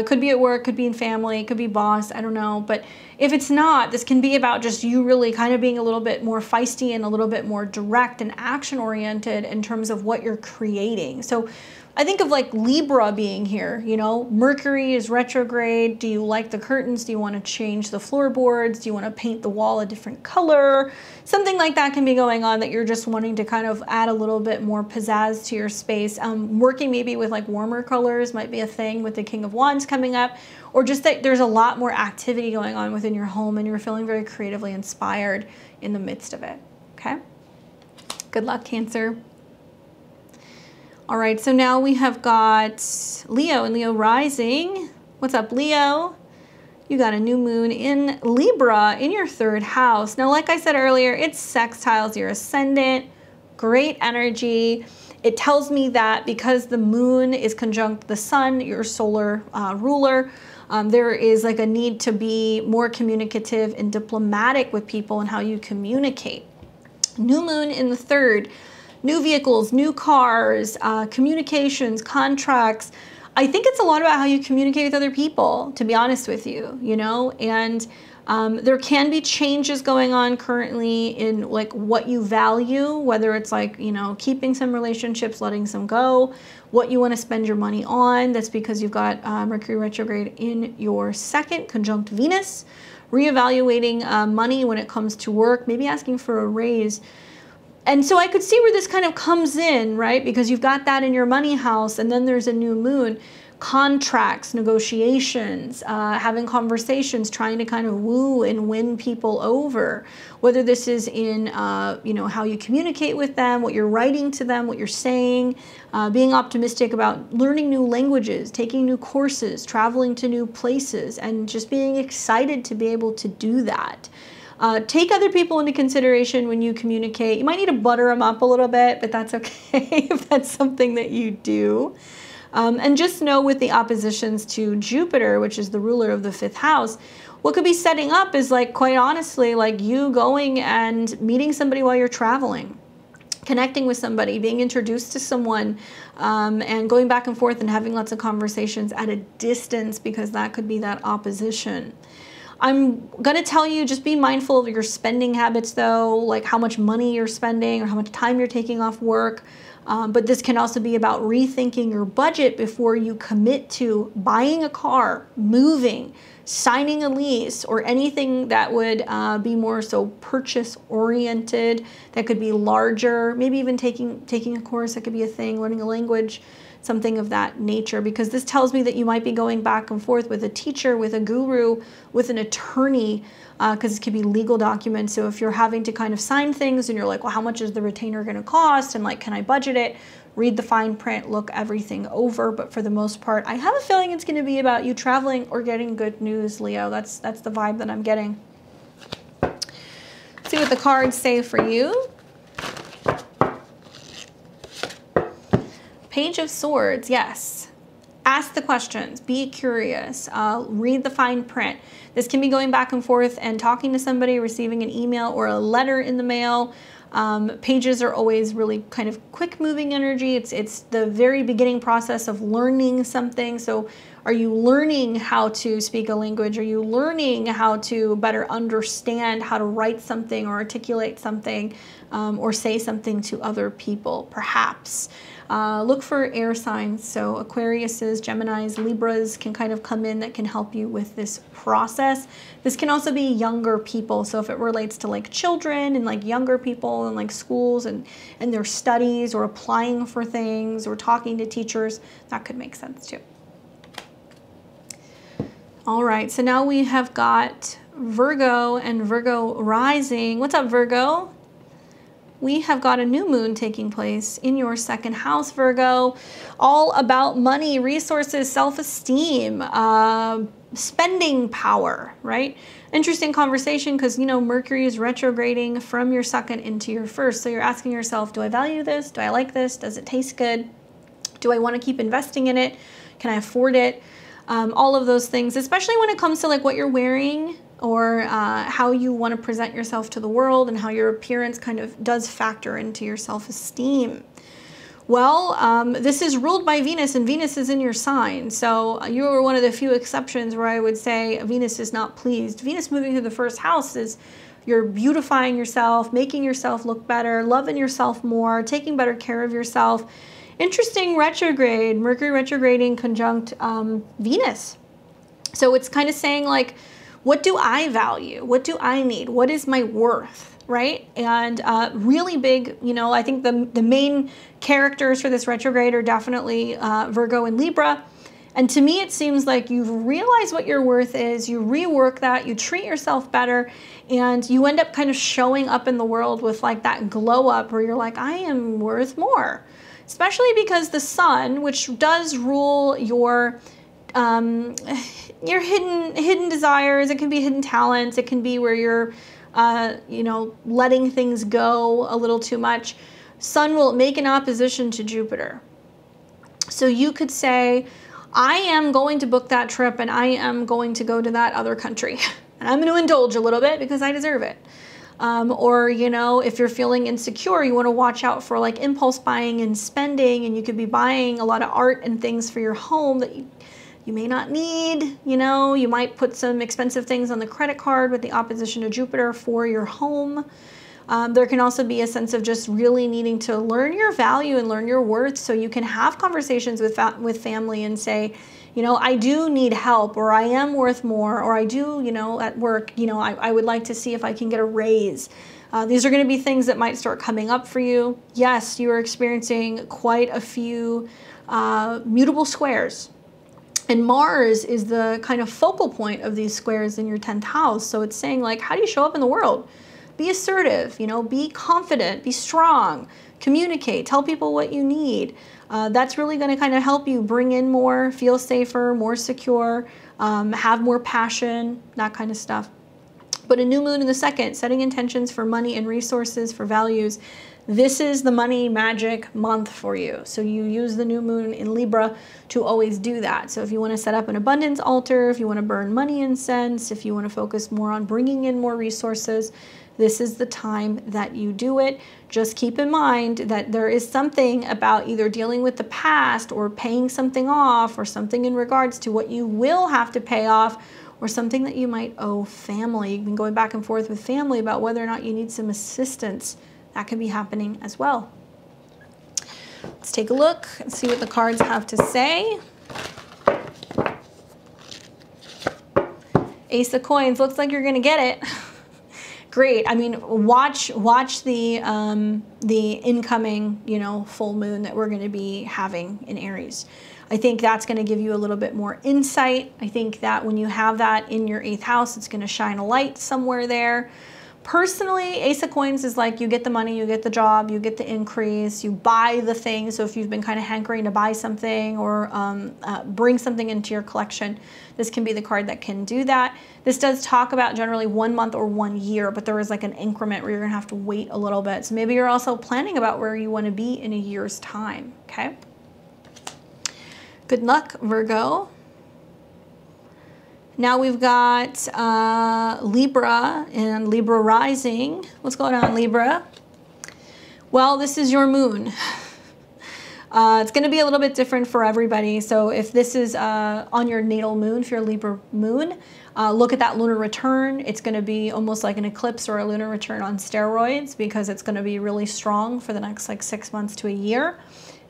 Could be at work, could be in family, could be boss, I don't know. But if it's not, this can be about just you really kind of being a little bit more feisty and a little bit more direct and action oriented in terms of what you're creating. So I think of like Libra being here, you know, Mercury is retrograde. Do you like the curtains? Do you want to change the floorboards? Do you want to paint the wall a different color? Something like that can be going on that you're just wanting to kind of add a little bit more pizzazz to your space. Working maybe with like warmer colors might be a thing with the King of Wands coming up, or just that there's a lot more activity going on within your home and you're feeling very creatively inspired in the midst of it, okay? Good luck, Cancer. All right, so now we have got Leo and Leo rising. What's up, Leo? You got a new moon in Libra in your 3rd house. Now, like I said earlier, it's sextiles your ascendant, great energy. It tells me that because the moon is conjunct the sun, your solar ruler, there is like a need to be more communicative and diplomatic with people and how you communicate. New moon in the 3rd. New vehicles, new cars, communications, contracts. I think it's a lot about how you communicate with other people, to be honest with you, you know, and there can be changes going on currently in like what you value, whether it's like, you know, keeping some relationships, letting some go, what you want to spend your money on. That's because you've got Mercury retrograde in your 2nd, conjunct Venus, reevaluating money when it comes to work, maybe asking for a raise. And so I could see where this kind of comes in, right? Because you've got that in your money house, and then there's a new moon. Contracts, negotiations, having conversations, trying to kind of woo and win people over. Whether this is in, you know, how you communicate with them, what you're writing to them, what you're saying, being optimistic about learning new languages, taking new courses, traveling to new places, and just being excited to be able to do that. Take other people into consideration when you communicate. You might need to butter them up a little bit, but that's okay if that's something that you do. And just know with the oppositions to Jupiter, which is the ruler of the 5th house, what could be setting up is, like, quite honestly, like you going and meeting somebody while you're traveling, connecting with somebody, being introduced to someone, and going back and forth and having lots of conversations at a distance, because that could be that opposition. I'm going to tell you, just be mindful of your spending habits though, like how much money you're spending or how much time you're taking off work. But this can also be about rethinking your budget before you commit to buying a car, moving, signing a lease, or anything that would be more so purchase oriented, that could be larger, maybe even taking a course, that could be a thing, learning a language, something of that nature, because this tells me that you might be going back and forth with a teacher, with a guru, with an attorney, because it could be legal documents. So if you're having to kind of sign things and you're like, well, how much is the retainer going to cost? And like, can I budget it? Read the fine print, look everything over. But for the most part, I have a feeling it's going to be about you traveling or getting good news, Leo. That's the vibe that I'm getting. See what the cards say for you. Page of Swords, yes. Ask the questions, be curious, read the fine print. This can be going back and forth and talking to somebody, receiving an email or a letter in the mail. Pages are always really kind of quick moving energy. It's the very beginning process of learning something. So are you learning how to speak a language? Are you learning how to better understand how to write something or articulate something, or say something to other people, perhaps? Look for air signs. So Aquariuses, Geminis, Libras can kind of come in that can help you with this process. This can also be younger people. So if it relates to like children and like younger people and like schools and their studies or applying for things or talking to teachers, that could make sense too. All right, so now we have got Virgo and Virgo rising. What's up, Virgo? We have got a new moon taking place in your 2nd house, Virgo, all about money, resources, self-esteem, spending power, right? Interesting conversation because, you know, Mercury is retrograding from your 2nd into your 1st. So you're asking yourself, do I value this? Do I like this? Does it taste good? Do I want to keep investing in it? Can I afford it? All of those things, especially when it comes to like what you're wearing, or how you want to present yourself to the world, and how your appearance kind of does factor into your self-esteem. Well, this is ruled by Venus, and Venus is in your sign. So you are one of the few exceptions where I would say Venus is not pleased. Venus moving to the 1st house is you're beautifying yourself, making yourself look better, loving yourself more, taking better care of yourself. Interesting retrograde, Mercury retrograding conjunct Venus. So it's kind of saying like, what do I value? What do I need? What is my worth, right? And really big, you know, I think the main characters for this retrograde are definitely Virgo and Libra. And to me, it seems like you've realized what your worth is, you rework that, you treat yourself better, and you end up kind of showing up in the world with like that glow up where you're like, I am worth more. Especially because the sun, which does rule your hidden desires, it can be hidden talents, it can be where you're, you know, letting things go a little too much. Sun will make an opposition to Jupiter. So you could say, I am going to book that trip and I am going to go to that other country. And I'm going to indulge a little bit because I deserve it. Or, you know, if you're feeling insecure, you want to watch out for like impulse buying and spending, and you could be buying a lot of art and things for your home that you may not need. You know, you might put some expensive things on the credit card with the opposition to Jupiter for your home. There can also be a sense of just really needing to learn your value and learn your worth, so you can have conversations with family and say, you know, I do need help, or I am worth more, or I do, you know, at work, you know, I would like to see if I can get a raise. These are going to be things that might start coming up for you. Yes, you are experiencing quite a few mutable squares. And Mars is the kind of focal point of these squares in your 10th house. So it's saying like, how do you show up in the world? Be assertive, you know, be confident, be strong, communicate, tell people what you need. That's really going to kind of help you bring in more, feel safer, more secure, have more passion, that kind of stuff. But a new moon in the 2nd, setting intentions for money and resources, for values, this is the money magic month for you. So you use the new moon in Libra to always do that. So if you want to set up an abundance altar, if you want to burn money incense, if you want to focus more on bringing in more resources, this is the time that you do it. Just keep in mind that there is something about either dealing with the past or paying something off or something in regards to what you will have to pay off or something that you might owe family. You've been going back and forth with family about whether or not you need some assistance. That could be happening as well. Let's take a look and see what the cards have to say. Ace of Coins, looks like you're gonna get it. Great. I mean, watch the incoming, full moon that we're going to be having in Aries. I think that's going to give you a little bit more insight. I think that when you have that in your 8th house, it's going to shine a light somewhere there. Personally, Ace of Coins is like you get the money, you get the job, you get the increase, you buy the thing. So if you've been kind of hankering to buy something or bring something into your collection, this can be the card that can do that. This does talk about generally 1 month or 1 year, but there is like an increment where you're gonna have to wait a little bit. So maybe you're also planning about where you wanna be in a year's time, okay? Good luck, Virgo. Now we've got Libra and Libra rising. What's going on, Libra? Well, this is your moon. It's going to be a little bit different for everybody. So if this is on your natal moon, if you're a Libra moon, look at that lunar return. It's going to be almost like an eclipse or a lunar return on steroids because it's going to be really strong for the next like 6 months to a year.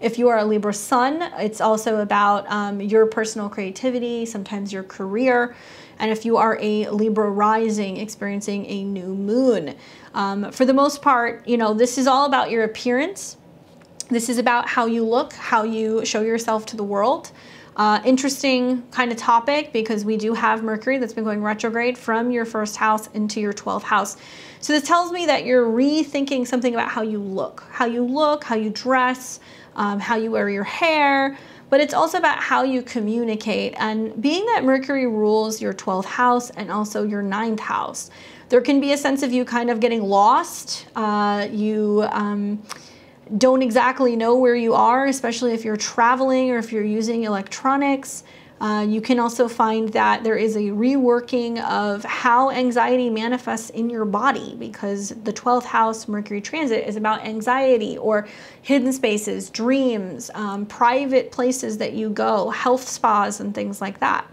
If you are a Libra sun, it's also about your personal creativity, sometimes your career. And if you are a Libra rising, experiencing a new moon. For the most part, this is all about your appearance. This is about how you look, how you show yourself to the world. Interesting kind of topic because we do have Mercury that's been going retrograde from your 1st house into your 12th house. So this tells me that you're rethinking something about how you look, how you dress, how you wear your hair, but it's also about how you communicate. And being that Mercury rules your 12th house and also your 9th house, there can be a sense of you kind of getting lost. Don't exactly know where you are, especially if you're traveling or if you're using electronics. You can also find that there is a reworking of how anxiety manifests in your body because the 12th house Mercury transit is about anxiety or hidden spaces, dreams, private places that you go, health spas and things like that.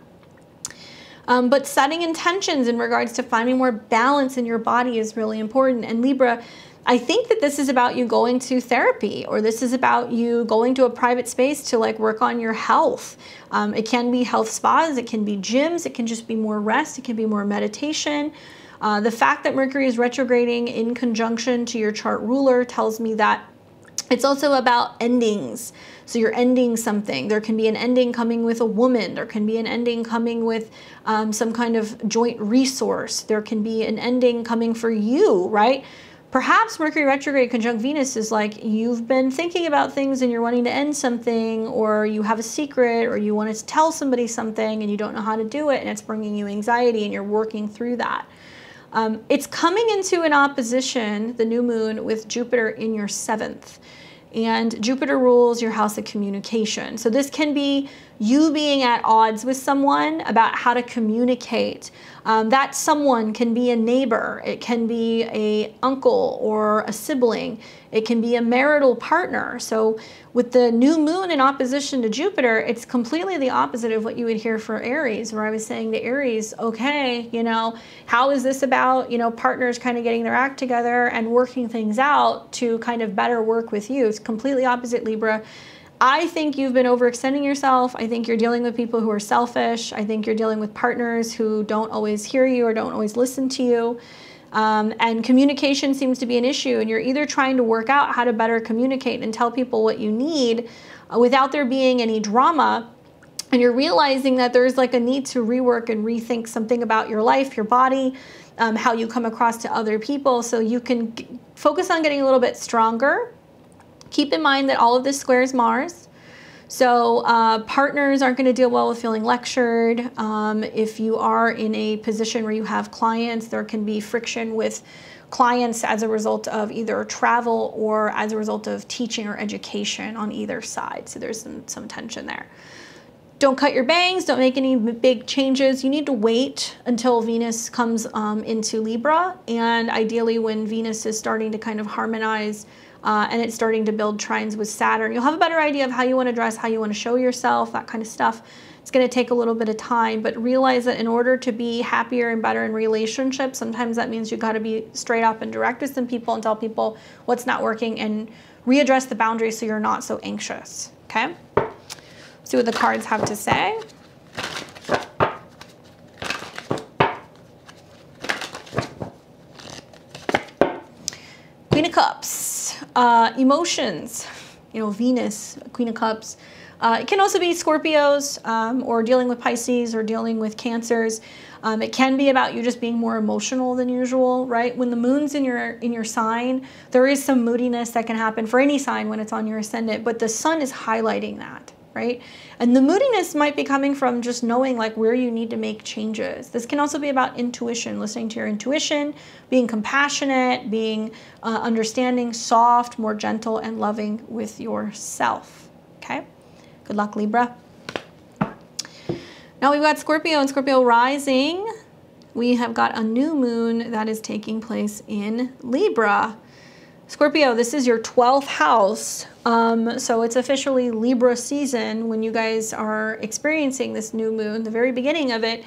But setting intentions in regards to finding more balance in your body is really important. And Libra, I think that this is about you going to therapy or this is about you going to a private space to like work on your health. It can be health spas, it can be gyms, it can just be more rest, it can be more meditation. The fact that Mercury is retrograding in conjunction to your chart ruler tells me that it's also about endings. So you're ending something. There can be an ending coming with a woman. There can be an ending coming with some kind of joint resource. There can be an ending coming for you, right? Perhaps Mercury retrograde conjunct Venus is like you've been thinking about things and you're wanting to end something, or you have a secret, or you want to tell somebody something and you don't know how to do it and it's bringing you anxiety and you're working through that. It's coming into an opposition, the new moon, with Jupiter in your 7th. And Jupiter rules your house of communication. So this can be you being at odds with someone about how to communicate. That someone can be a neighbor. It can be an uncle or a sibling. It can be a marital partner. So with the new moon in opposition to Jupiter, it's completely the opposite of what you would hear for Aries, where I was saying to Aries, okay, how is this about, partners kind of getting their act together and working things out to kind of better work with you? It's completely opposite, Libra. I think you've been overextending yourself. I think you're dealing with people who are selfish. I think you're dealing with partners who don't always hear you or don't always listen to you. And communication seems to be an issue. And you're either trying to work out how to better communicate and tell people what you need without there being any drama. And you're realizing that there's like a need to rework and rethink something about your life, your body, how you come across to other people. So you can focus on getting a little bit stronger. Keep in mind that all of this squares Mars. So partners aren't going to deal well with feeling lectured. If you are in a position where you have clients, there can be friction with clients as a result of either travel or as a result of teaching or education on either side. So there's some tension there. Don't cut your bangs. Don't make any big changes. You need to wait until Venus comes into Libra. And ideally when Venus is starting to kind of harmonize and it's starting to build trines with Saturn, you'll have a better idea of how you want to dress, how you want to show yourself, that kind of stuff. It's going to take a little bit of time, but realize that in order to be happier and better in relationships, sometimes that means you got to be straight up and direct with some people and tell people what's not working and readdress the boundaries so you're not so anxious. Okay? See what the cards have to say. Queen of Cups, emotions, you know, Venus, Queen of Cups. It can also be Scorpios or dealing with Pisces or dealing with Cancers. It can be about you just being more emotional than usual, right? When the moon's in your sign, there is some moodiness that can happen for any sign when it's on your ascendant, but the sun is highlighting that, right? And the moodiness might be coming from just knowing like where you need to make changes. This can also be about intuition, listening to your intuition, being compassionate, being understanding, soft, more gentle and loving with yourself, okay? Good luck, Libra. Now we've got Scorpio and Scorpio rising. We have got a new moon that is taking place in Libra. Scorpio, this is your 12th house. So it's officially Libra season when you guys are experiencing this new moon, the very beginning of it.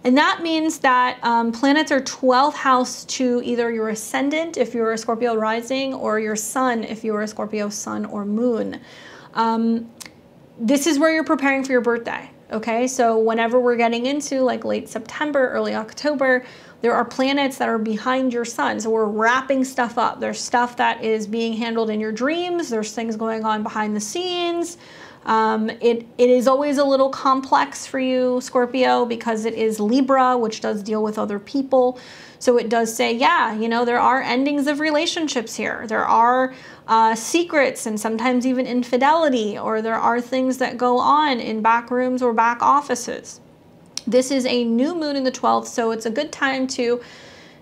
And that means that planets are 12th house to either your ascendant, if you're a Scorpio rising, or your sun, if you're a Scorpio sun or moon. This is where you're preparing for your birthday, okay? So whenever we're getting into like late September, early October, there are planets that are behind your sun. So we're wrapping stuff up. There's stuff that is being handled in your dreams. There's things going on behind the scenes. It is always a little complex for you, Scorpio, because it is Libra, which does deal with other people. So it does say, yeah, you know, there are endings of relationships here. There are secrets and sometimes even infidelity, or there are things that go on in back rooms or back offices. This is a new moon in the 12th, so it's a good time to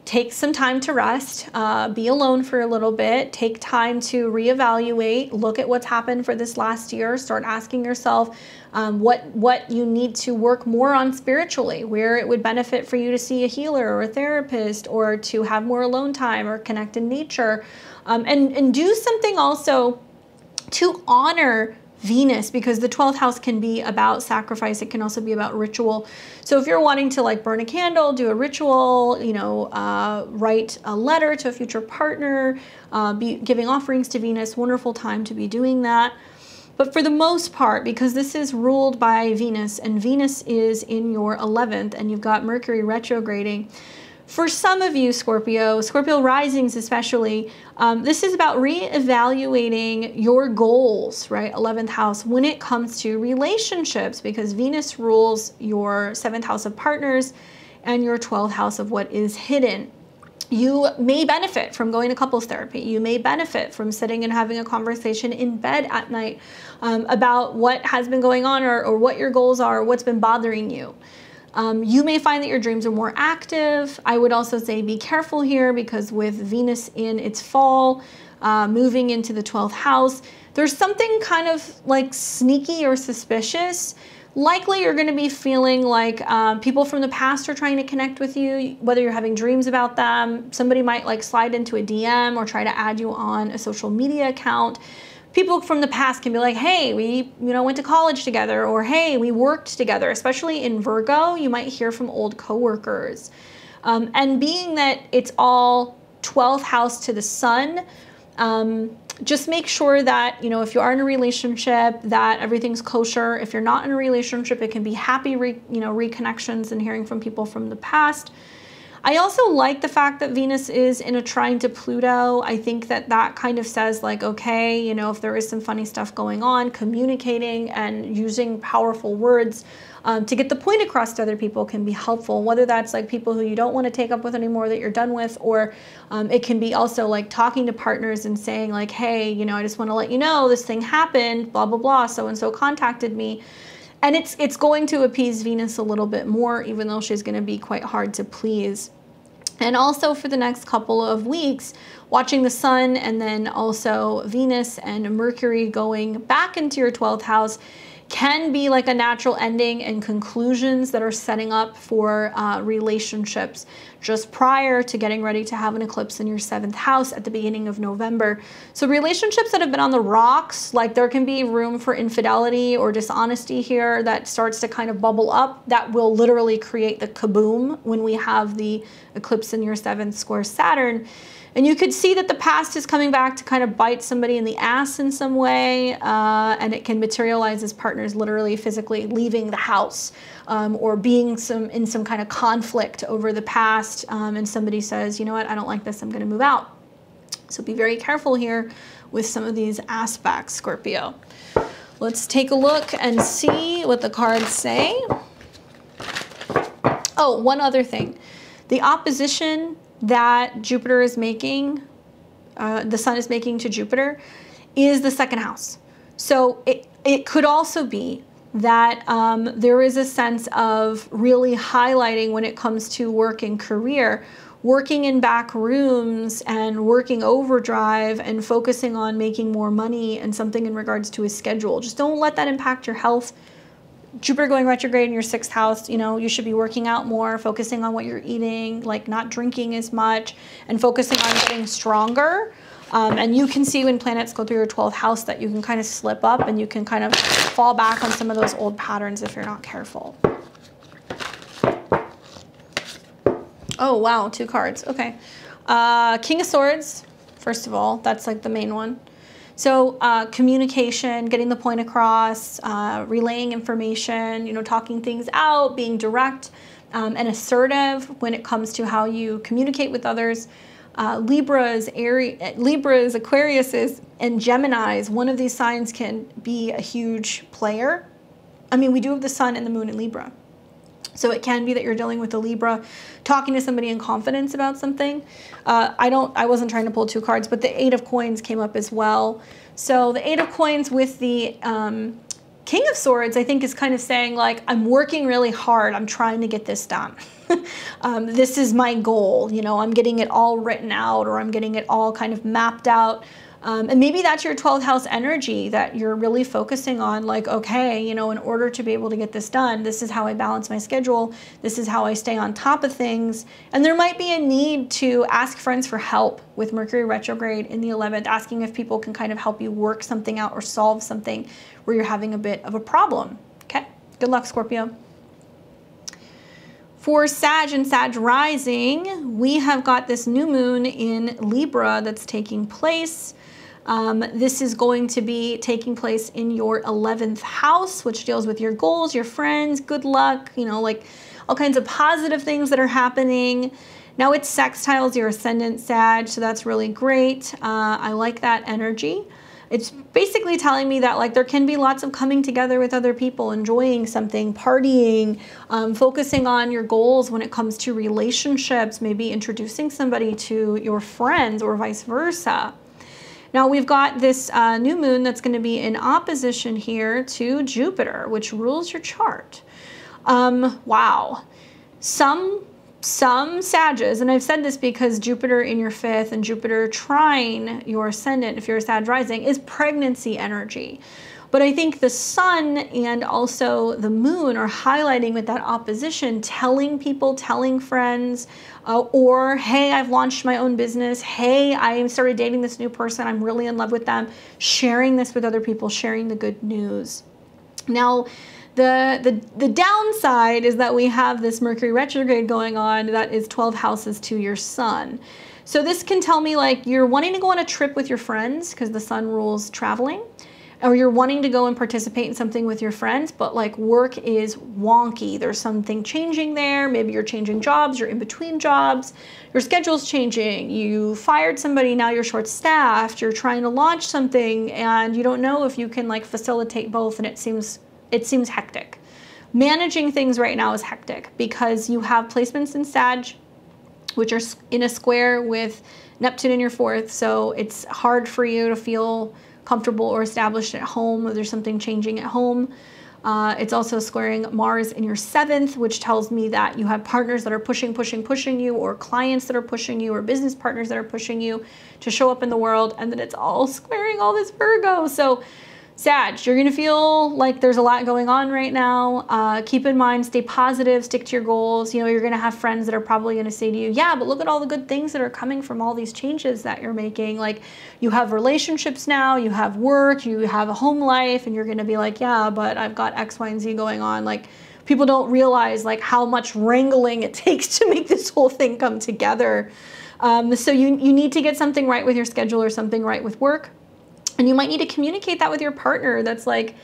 take some time to rest, be alone for a little bit, take time to reevaluate, look at what's happened for this last year, start asking yourself what you need to work more on spiritually, where it would benefit for you to see a healer or a therapist, or to have more alone time or connect in nature, and do something also to honor Venus, because the 12th house can be about sacrifice. It can also be about ritual. So if you're wanting to like burn a candle, do a ritual, you know, write a letter to a future partner, be giving offerings to Venus, wonderful time to be doing that. But for the most part, because this is ruled by Venus and Venus is in your 11th and you've got Mercury retrograding, for some of you, Scorpio risings especially, this is about reevaluating your goals, right? 11th house when it comes to relationships, because Venus rules your 7th house of partners and your 12th house of what is hidden. You may benefit from going to couples therapy. You may benefit from sitting and having a conversation in bed at night about what has been going on or what your goals are, or what's been bothering you. You may find that your dreams are more active. I would also say be careful here, because with Venus in its fall, moving into the 12th house, there's something kind of like sneaky or suspicious. Likely you're going to be feeling like people from the past are trying to connect with you, whether you're having dreams about them. Somebody might like slide into a DM or try to add you on a social media account. People from the past can be like, hey, we went to college together, or hey, we worked together. Especially in Virgo, you might hear from old coworkers. And being that it's all 12th house to the sun, just make sure that, you know, if you are in a relationship, that everything's kosher. If you're not in a relationship, it can be happy reconnections and hearing from people from the past. I also like the fact that Venus is in a trine to Pluto. I think that that kind of says like, okay, you know, if there is some funny stuff going on, communicating and using powerful words to get the point across to other people can be helpful, whether that's like people who you don't want to take up with anymore that you're done with, or it can be also like talking to partners and saying like, hey, you know, I just want to let you know this thing happened, blah, blah, blah, so-and-so contacted me. And it's going to appease Venus a little bit more, even though she's going to be quite hard to please. And also for the next couple of weeks, watching the sun and then also Venus and Mercury going back into your 12th house can be like a natural ending and conclusions that are setting up for relationships just prior to getting ready to have an eclipse in your 7th house at the beginning of November. So relationships that have been on the rocks, like there can be room for infidelity or dishonesty here that starts to kind of bubble up, that will literally create the kaboom when we have the eclipse in your 7th square Saturn. And you could see that the past is coming back to kind of bite somebody in the ass in some way, and it can materialize as partners literally physically leaving the house or being in some kind of conflict over the past, and somebody says, you know what, I don't like this, I'm going to move out. So be very careful here with some of these aspects, Scorpio. Let's take a look and see what the cards say. Oh, one other thing. The opposition that Jupiter is making, the sun is making to Jupiter, is the 2nd house. So it could also be that there is a sense of really highlighting when it comes to work and career, working in back rooms and working overdrive and focusing on making more money and something in regards to his schedule. Just don't let that impact your health. Jupiter going retrograde in your 6th house, you know, you should be working out more, focusing on what you're eating, like not drinking as much, and focusing on getting stronger. And you can see when planets go through your 12th house that you can kind of slip up and you can kind of fall back on some of those old patterns if you're not careful. Oh, wow, 2 cards. Okay. King of Swords, first of all, that's like the main one. So communication, getting the point across, relaying information, you know, talking things out, being direct and assertive when it comes to how you communicate with others. Libras, Aquariuses, and Geminis, one of these signs can be a huge player. I mean, we do have the sun and the moon in Libra. So it can be that you're dealing with a Libra, talking to somebody in confidence about something. I wasn't trying to pull 2 cards, but the 8 of Coins came up as well. So the 8 of Coins with the King of Swords, I think, is kind of saying like, I'm working really hard. I'm trying to get this done. This is my goal. You know, I'm getting it all written out, or I'm getting it all kind of mapped out. And maybe that's your 12th house energy that you're really focusing on, like, okay, you know, in order to be able to get this done, this is how I balance my schedule. This is how I stay on top of things. And there might be a need to ask friends for help with Mercury retrograde in the 11th, asking if people can kind of help you work something out or solve something where you're having a bit of a problem. Okay, good luck, Scorpio. For Sag and Sag rising, we have got this new moon in Libra that's taking place. This is going to be taking place in your 11th house, which deals with your goals, your friends, good luck, you know, like all kinds of positive things that are happening. Now it sextiles your ascendant Sag, so that's really great. I like that energy. It's basically telling me that like there can be lots of coming together with other people, enjoying something, partying, focusing on your goals when it comes to relationships, maybe introducing somebody to your friends or vice versa. Now we've got this new moon that's going to be in opposition here to Jupiter, which rules your chart. Wow. Some Sages, and I've said this because Jupiter in your 5th and Jupiter trine your ascendant, if you're a Sag rising, is pregnancy energy. But I think the sun and also the moon are highlighting with that opposition, telling people, telling friends, or, hey, I've launched my own business. Hey, I started dating this new person. I'm really in love with them. Sharing this with other people, sharing the good news. Now, the downside is that we have this Mercury retrograde going on that is 12 houses to your sun. So this can tell me like you're wanting to go on a trip with your friends because the sun rules traveling. or you're wanting to go and participate in something with your friends, but like work is wonky. There's something changing there. Maybe you're changing jobs, you're in between jobs, your schedule's changing, you fired somebody, now you're short-staffed, you're trying to launch something and you don't know if you can like facilitate both, and it seems hectic. Managing things right now is hectic because you have placements in Sag, which are in a square with Neptune in your 4th, so it's hard for you to feel comfortable or established at home, or there's something changing at home. It's also squaring Mars in your 7th, which tells me that you have partners that are pushing you, or clients that are pushing you, or business partners that are pushing you to show up in the world, and then it's all squaring all this Virgo. So Sag, you're gonna feel like there's a lot going on right now. Keep in mind, stay positive, stick to your goals. You know, you're gonna have friends that are probably gonna say to you, yeah, but look at all the good things that are coming from all these changes that you're making. Like, you have relationships now, you have work, you have a home life, and you're gonna be like, yeah, but I've got X, Y, and Z going on. Like, people don't realize like how much wrangling it takes to make this whole thing come together. So you need to get something right with your schedule or something right with work. And you might need to communicate that with your partner. That's like,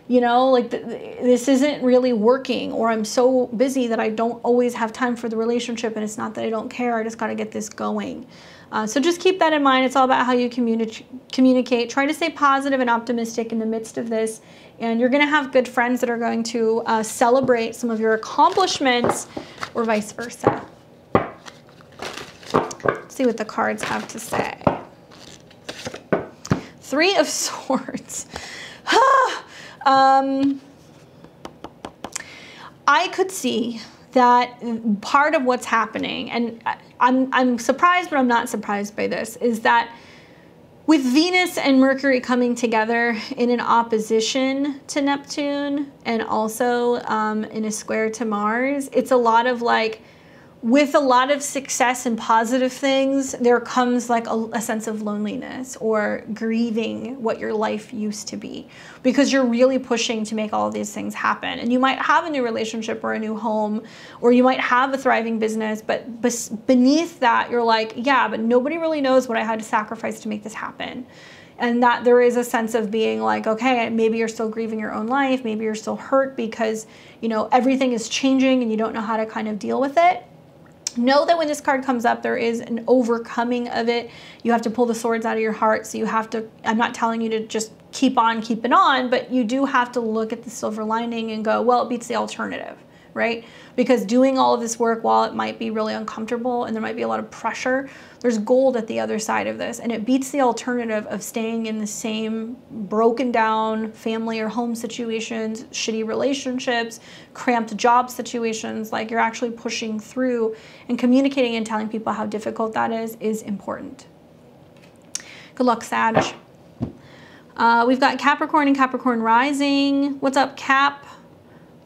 you know, like this isn't really working, or I'm so busy that I don't always have time for the relationship, and it's not that I don't care, I just got to get this going. So just keep that in mind. It's all about how you communicate. Try to stay positive and optimistic in the midst of this, and you're going to have good friends that are going to celebrate some of your accomplishments, or vice versa. Let's see what the cards have to say. 3 of Swords. I could see that part of what's happening, and I'm surprised, but I'm not surprised by this, is that with Venus and Mercury coming together in an opposition to Neptune, and also in a square to Mars, it's a lot of like, with a lot of success and positive things, there comes like a sense of loneliness or grieving what your life used to be, because you're really pushing to make all of these things happen. And you might have a new relationship or a new home, or you might have a thriving business, but beneath that, you're like, yeah, but nobody really knows what I had to sacrifice to make this happen. And that there is a sense of being like, okay, maybe you're still grieving your own life, maybe you're still hurt because, you know, everything is changing and you don't know how to kind of deal with it. Know that when this card comes up, there is an overcoming of it. You have to pull the swords out of your heart. So you have to, I'm not telling you to just keep on keeping on, but you do have to look at the silver lining and go, well, it beats the alternative, right? Because doing all of this work, while it might be really uncomfortable and there might be a lot of pressure, there's gold at the other side of this. And it beats the alternative of staying in the same broken down family or home situations, shitty relationships, cramped job situations. Like, you're actually pushing through, and communicating and telling people how difficult that is important. Good luck, Sag. We've got Capricorn and Capricorn rising. What's up, Cap?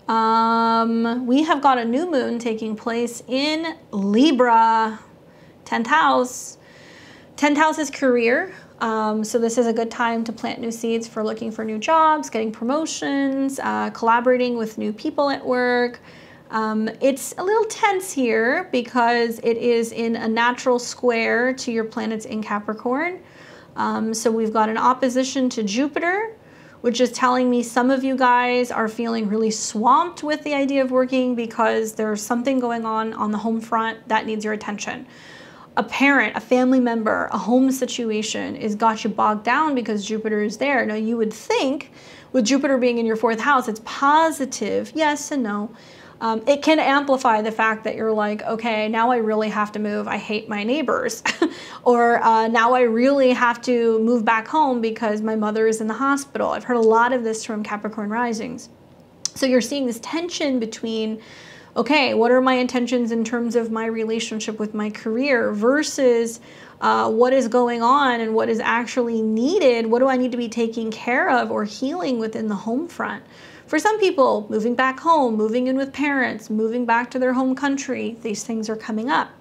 We have got a new moon taking place in Libra, 10th house. 10th house is career. So this is a good time to plant new seeds for looking for new jobs, getting promotions, collaborating with new people at work. It's a little tense here because it is in a natural square to your planets in Capricorn. So we've got an opposition to Jupiter, which is telling me some of you guys are feeling really swamped with the idea of working because there's something going on the home front that needs your attention. A parent, a family member, a home situation has got you bogged down because Jupiter is there. Now, you would think with Jupiter being in your 4th house, it's positive. Yes and no. It can amplify the fact that you're like, okay, now I really have to move. I hate my neighbors. Or now I really have to move back home because my mother is in the hospital. I've heard a lot of this from Capricorn risings. So you're seeing this tension between, okay, what are my intentions in terms of my relationship with my career versus what is going on and what is actually needed? What do I need to be taking care of or healing within the home front? For some people, moving back home, moving in with parents, moving back to their home country, these things are coming up.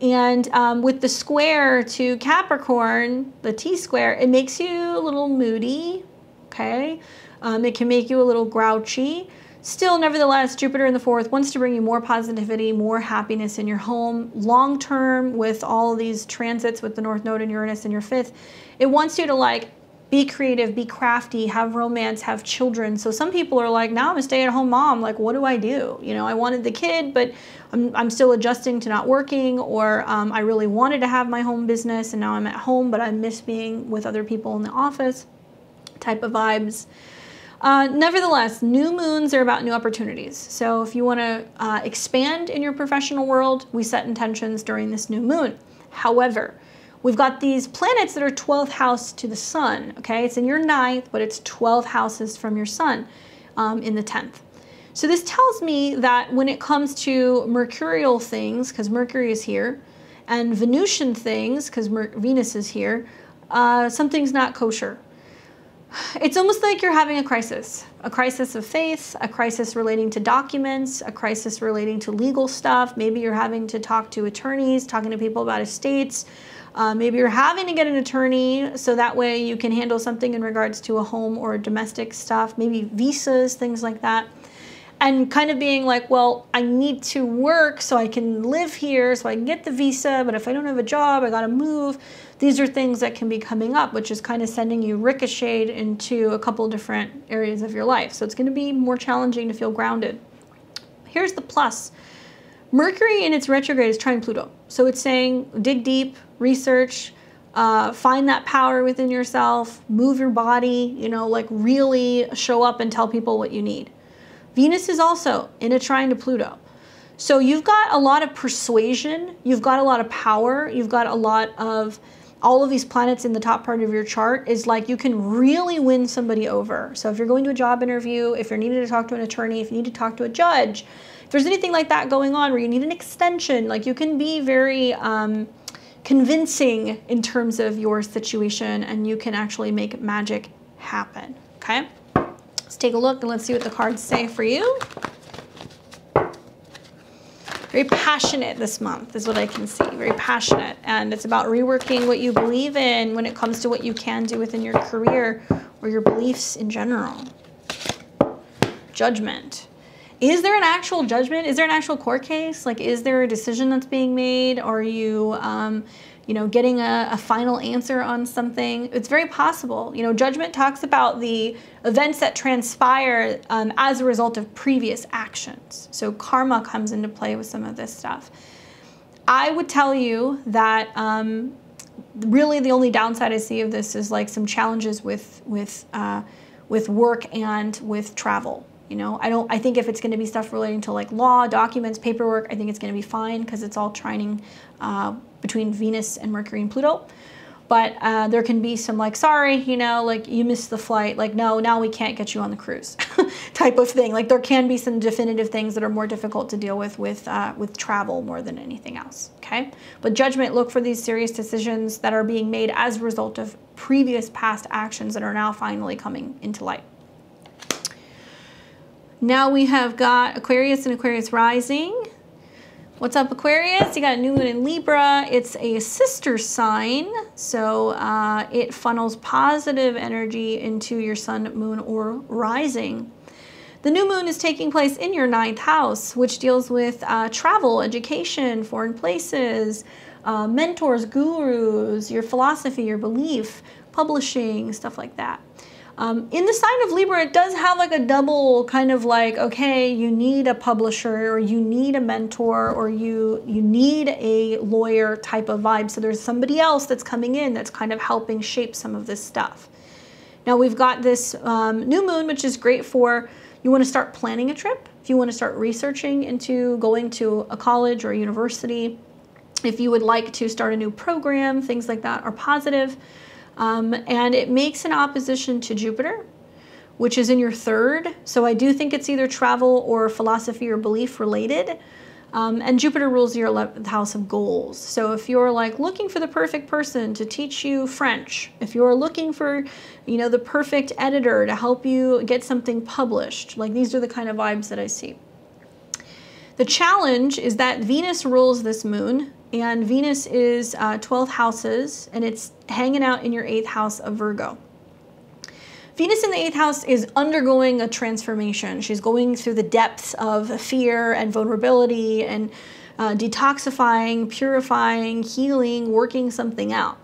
And with the square to Capricorn, the T-square, it makes you a little moody, okay? It can make you a little grouchy. Still, nevertheless, Jupiter in the 4th wants to bring you more positivity, more happiness in your home. Long term, with all these transits with the North Node and Uranus in your 5th, it wants you to like be creative, be crafty, have romance, have children. So some people are like, now I'm a stay-at-home mom. Like, what do I do? You know, I wanted the kid, but I'm still adjusting to not working, or I really wanted to have my home business and now I'm at home, but I miss being with other people in the office type of vibes. Nevertheless, new moons are about new opportunities. So if you want to expand in your professional world, we set intentions during this new moon. However, we've got these planets that are 12th house to the sun, okay? It's in your 9th, but it's 12 houses from your sun in the 10th. So this tells me that when it comes to mercurial things, because Mercury is here, and Venusian things, because Venus is here, something's not kosher. It's almost like you're having a crisis of faith, a crisis relating to documents, a crisis relating to legal stuff. Maybe you're having to talk to attorneys, talking to people about estates. Maybe you're having to get an attorney so that way you can handle something in regards to a home or a domestic stuff, maybe visas, things like that. And kind of being like, well, I need to work so I can live here, so I can get the visa, but if I don't have a job, I gotta move. These are things that can be coming up, which is kind of sending you ricocheted into a couple different areas of your life. So it's gonna be more challenging to feel grounded. Here's the plus. Mercury in its retrograde is trine Pluto. So it's saying dig deep, research, find that power within yourself, move your body, you know, like really show up and tell people what you need. Venus is also in a trine to Pluto. So you've got a lot of persuasion, you've got a lot of power, you've got a lot of, all of these planets in the top part of your chart is like you can really win somebody over. So if you're going to a job interview, if you're needing to talk to an attorney, if you need to talk to a judge, if there's anything like that going on where you need an extension, like you can be very convincing in terms of your situation and you can actually make magic happen, okay? Let's take a look and let's see what the cards say for you. Very passionate this month is what I can see, very passionate. And it's about reworking what you believe in when it comes to what you can do within your career or your beliefs in general. Judgment. Is there an actual judgment? Is there an actual court case? Like, is there a decision that's being made? Are you, you know, getting a final answer on something? It's very possible. You know, judgment talks about the events that transpire as a result of previous actions. So karma comes into play with some of this stuff. I would tell you that really the only downside I see of this is like some challenges with work and with travel. You know, I think if it's going to be stuff relating to like law, documents, paperwork, I think it's going to be fine because it's all trining between Venus and Mercury and Pluto. But there can be some like, sorry, you know, like you missed the flight. Like, no, now we can't get you on the cruise type of thing. Like there can be some definitive things that are more difficult to deal with travel more than anything else. Okay. But judgment, look for these serious decisions that are being made as a result of previous past actions that are now finally coming into light. Now we have got Aquarius and Aquarius rising. What's up, Aquarius? You got a new moon in Libra. It's a sister sign, so it funnels positive energy into your sun, moon, or rising. The new moon is taking place in your 9th house, which deals with travel, education, foreign places, mentors, gurus, your philosophy, your belief, publishing, stuff like that. In the sign of Libra, it does have like a double kind of like, okay, you need a publisher or you need a mentor or you need a lawyer type of vibe. So there's somebody else that's coming in that's kind of helping shape some of this stuff. Now we've got this new moon, which is great for, you want to start planning a trip. If you want to start researching into going to a college or a university, if you would like to start a new program, things like that are positive. And it makes an opposition to Jupiter, which is in your 3rd. So I do think it's either travel or philosophy or belief related. And Jupiter rules your 11th house of goals. So if you're like looking for the perfect person to teach you French, if you're looking for, you know, the perfect editor to help you get something published, like these are the kind of vibes that I see. The challenge is that Venus rules this moon. And Venus is 12 houses, and it's hanging out in your 8th house of Virgo. Venus in the 8th house is undergoing a transformation. She's going through the depths of fear and vulnerability and detoxifying, purifying, healing, working something out.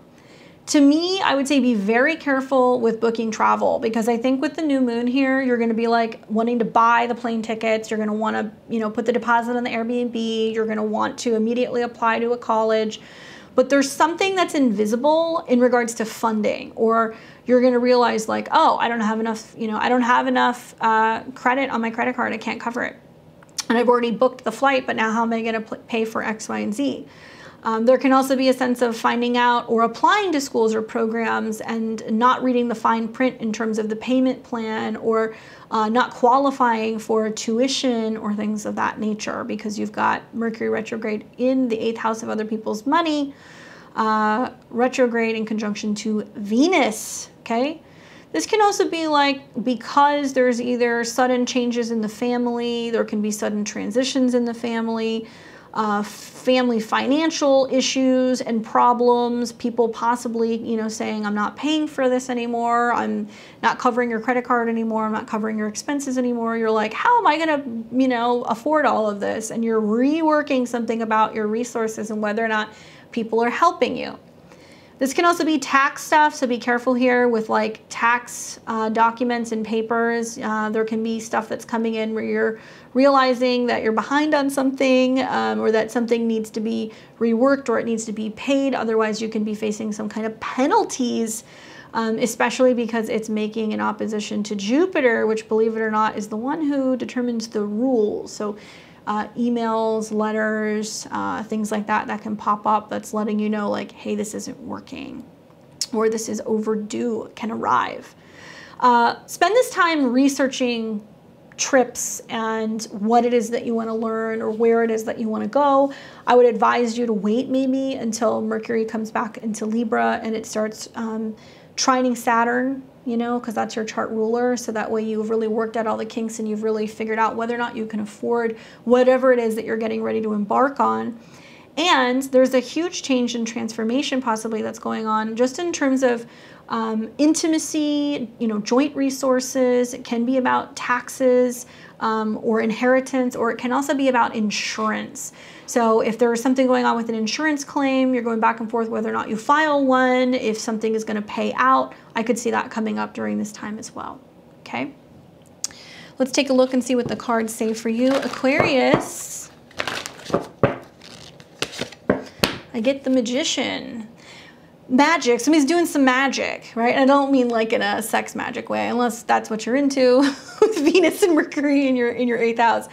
To me, I would say be very careful with booking travel, because I think with the new moon here, you're going to be like wanting to buy the plane tickets. You're going to want to, you know, put the deposit on the Airbnb. You're going to want to immediately apply to a college. But there's something that's invisible in regards to funding, or you're going to realize like, oh, I don't have enough, you know, I don't have enough credit on my credit card. I can't cover it. And I've already booked the flight, but now how am I going to pay for X, Y, and Z? There can also be a sense of finding out or applying to schools or programs and not reading the fine print in terms of the payment plan, or not qualifying for tuition or things of that nature, because you've got Mercury retrograde in the 8th house of other people's money, retrograde in conjunction to Venus, okay? This can also be like, because there's either sudden changes in the family, there can be sudden transitions in the family, family financial issues and problems, people possibly, you know, saying, I'm not paying for this anymore, I'm not covering your credit card anymore, I'm not covering your expenses anymore. You're like, how am I going to, you know, afford all of this? And you're reworking something about your resources and whether or not people are helping you. This can also be tax stuff, so be careful here with like tax documents and papers. There can be stuff that's coming in where you're realizing that you're behind on something, or that something needs to be reworked or it needs to be paid. Otherwise, you can be facing some kind of penalties, especially because it's making an opposition to Jupiter, which, believe it or not, is the one who determines the rules. So emails, letters, things like that that can pop up that's letting you know like, hey, this isn't working, or this is overdue, can arrive. Spend this time researching trips and what it is that you want to learn or where it is that you want to go. I would advise you to wait maybe until Mercury comes back into Libra and it starts trining Saturn, you know, because that's your chart ruler. So that way you've really worked out all the kinks and you've really figured out whether or not you can afford whatever it is that you're getting ready to embark on. And there's a huge change and transformation possibly that's going on just in terms of intimacy, you know, joint resources. It can be about taxes or inheritance, or it can also be about insurance. So if there is something going on with an insurance claim, you're going back and forth whether or not you file one, if something is going to pay out. I could see that coming up during this time as well. Okay. Let's take a look and see what the cards say for you, Aquarius. I get the Magician. Magic, somebody's doing some magic, right? And I don't mean like in a sex magic way, unless that's what you're into with Venus and Mercury in your 8th house.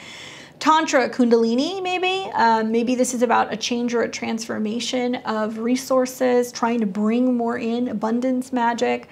Tantra, Kundalini, maybe. Maybe this is about a change or a transformation of resources, trying to bring more in, abundance magic.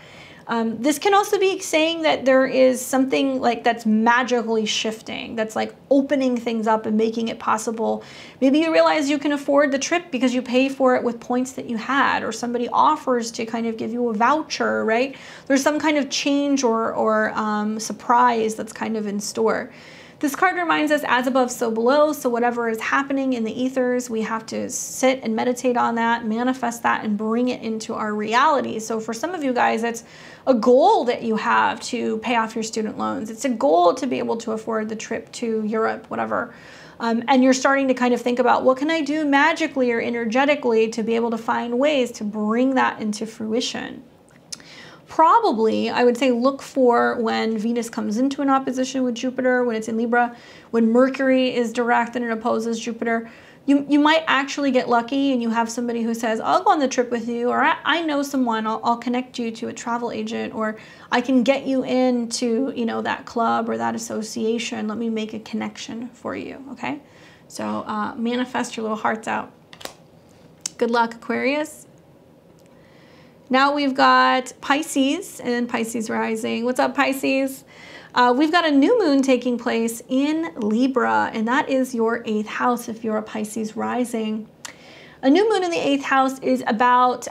This can also be saying that there is something like that's magically shifting, that's like opening things up and making it possible. Maybe you realize you can afford the trip because you pay for it with points that you had, or somebody offers to kind of give you a voucher, right? There's some kind of change or surprise that's kind of in store. This card reminds us, as above, so below. So whatever is happening in the ethers, we have to sit and meditate on that, manifest that, and bring it into our reality. So for some of you guys, it's a goal that you have to pay off your student loans. It's a goal to be able to afford the trip to Europe, whatever. And you're starting to kind of think about, what can I do magically or energetically to be able to find ways to bring that into fruition? Probably, I would say, look for when Venus comes into an opposition with Jupiter, when it's in Libra, when Mercury is direct and it opposes Jupiter. You might actually get lucky and you have somebody who says, I'll go on the trip with you, or I know someone, I'll connect you to a travel agent, or I can get you into, you know, that club or that association. Let me make a connection for you, okay? So manifest your little hearts out. Good luck, Aquarius. Now we've got Pisces and Pisces rising. What's up, Pisces? We've got a new moon taking place in Libra, and that is your 8th house if you're a Pisces rising. A new moon in the 8th house is about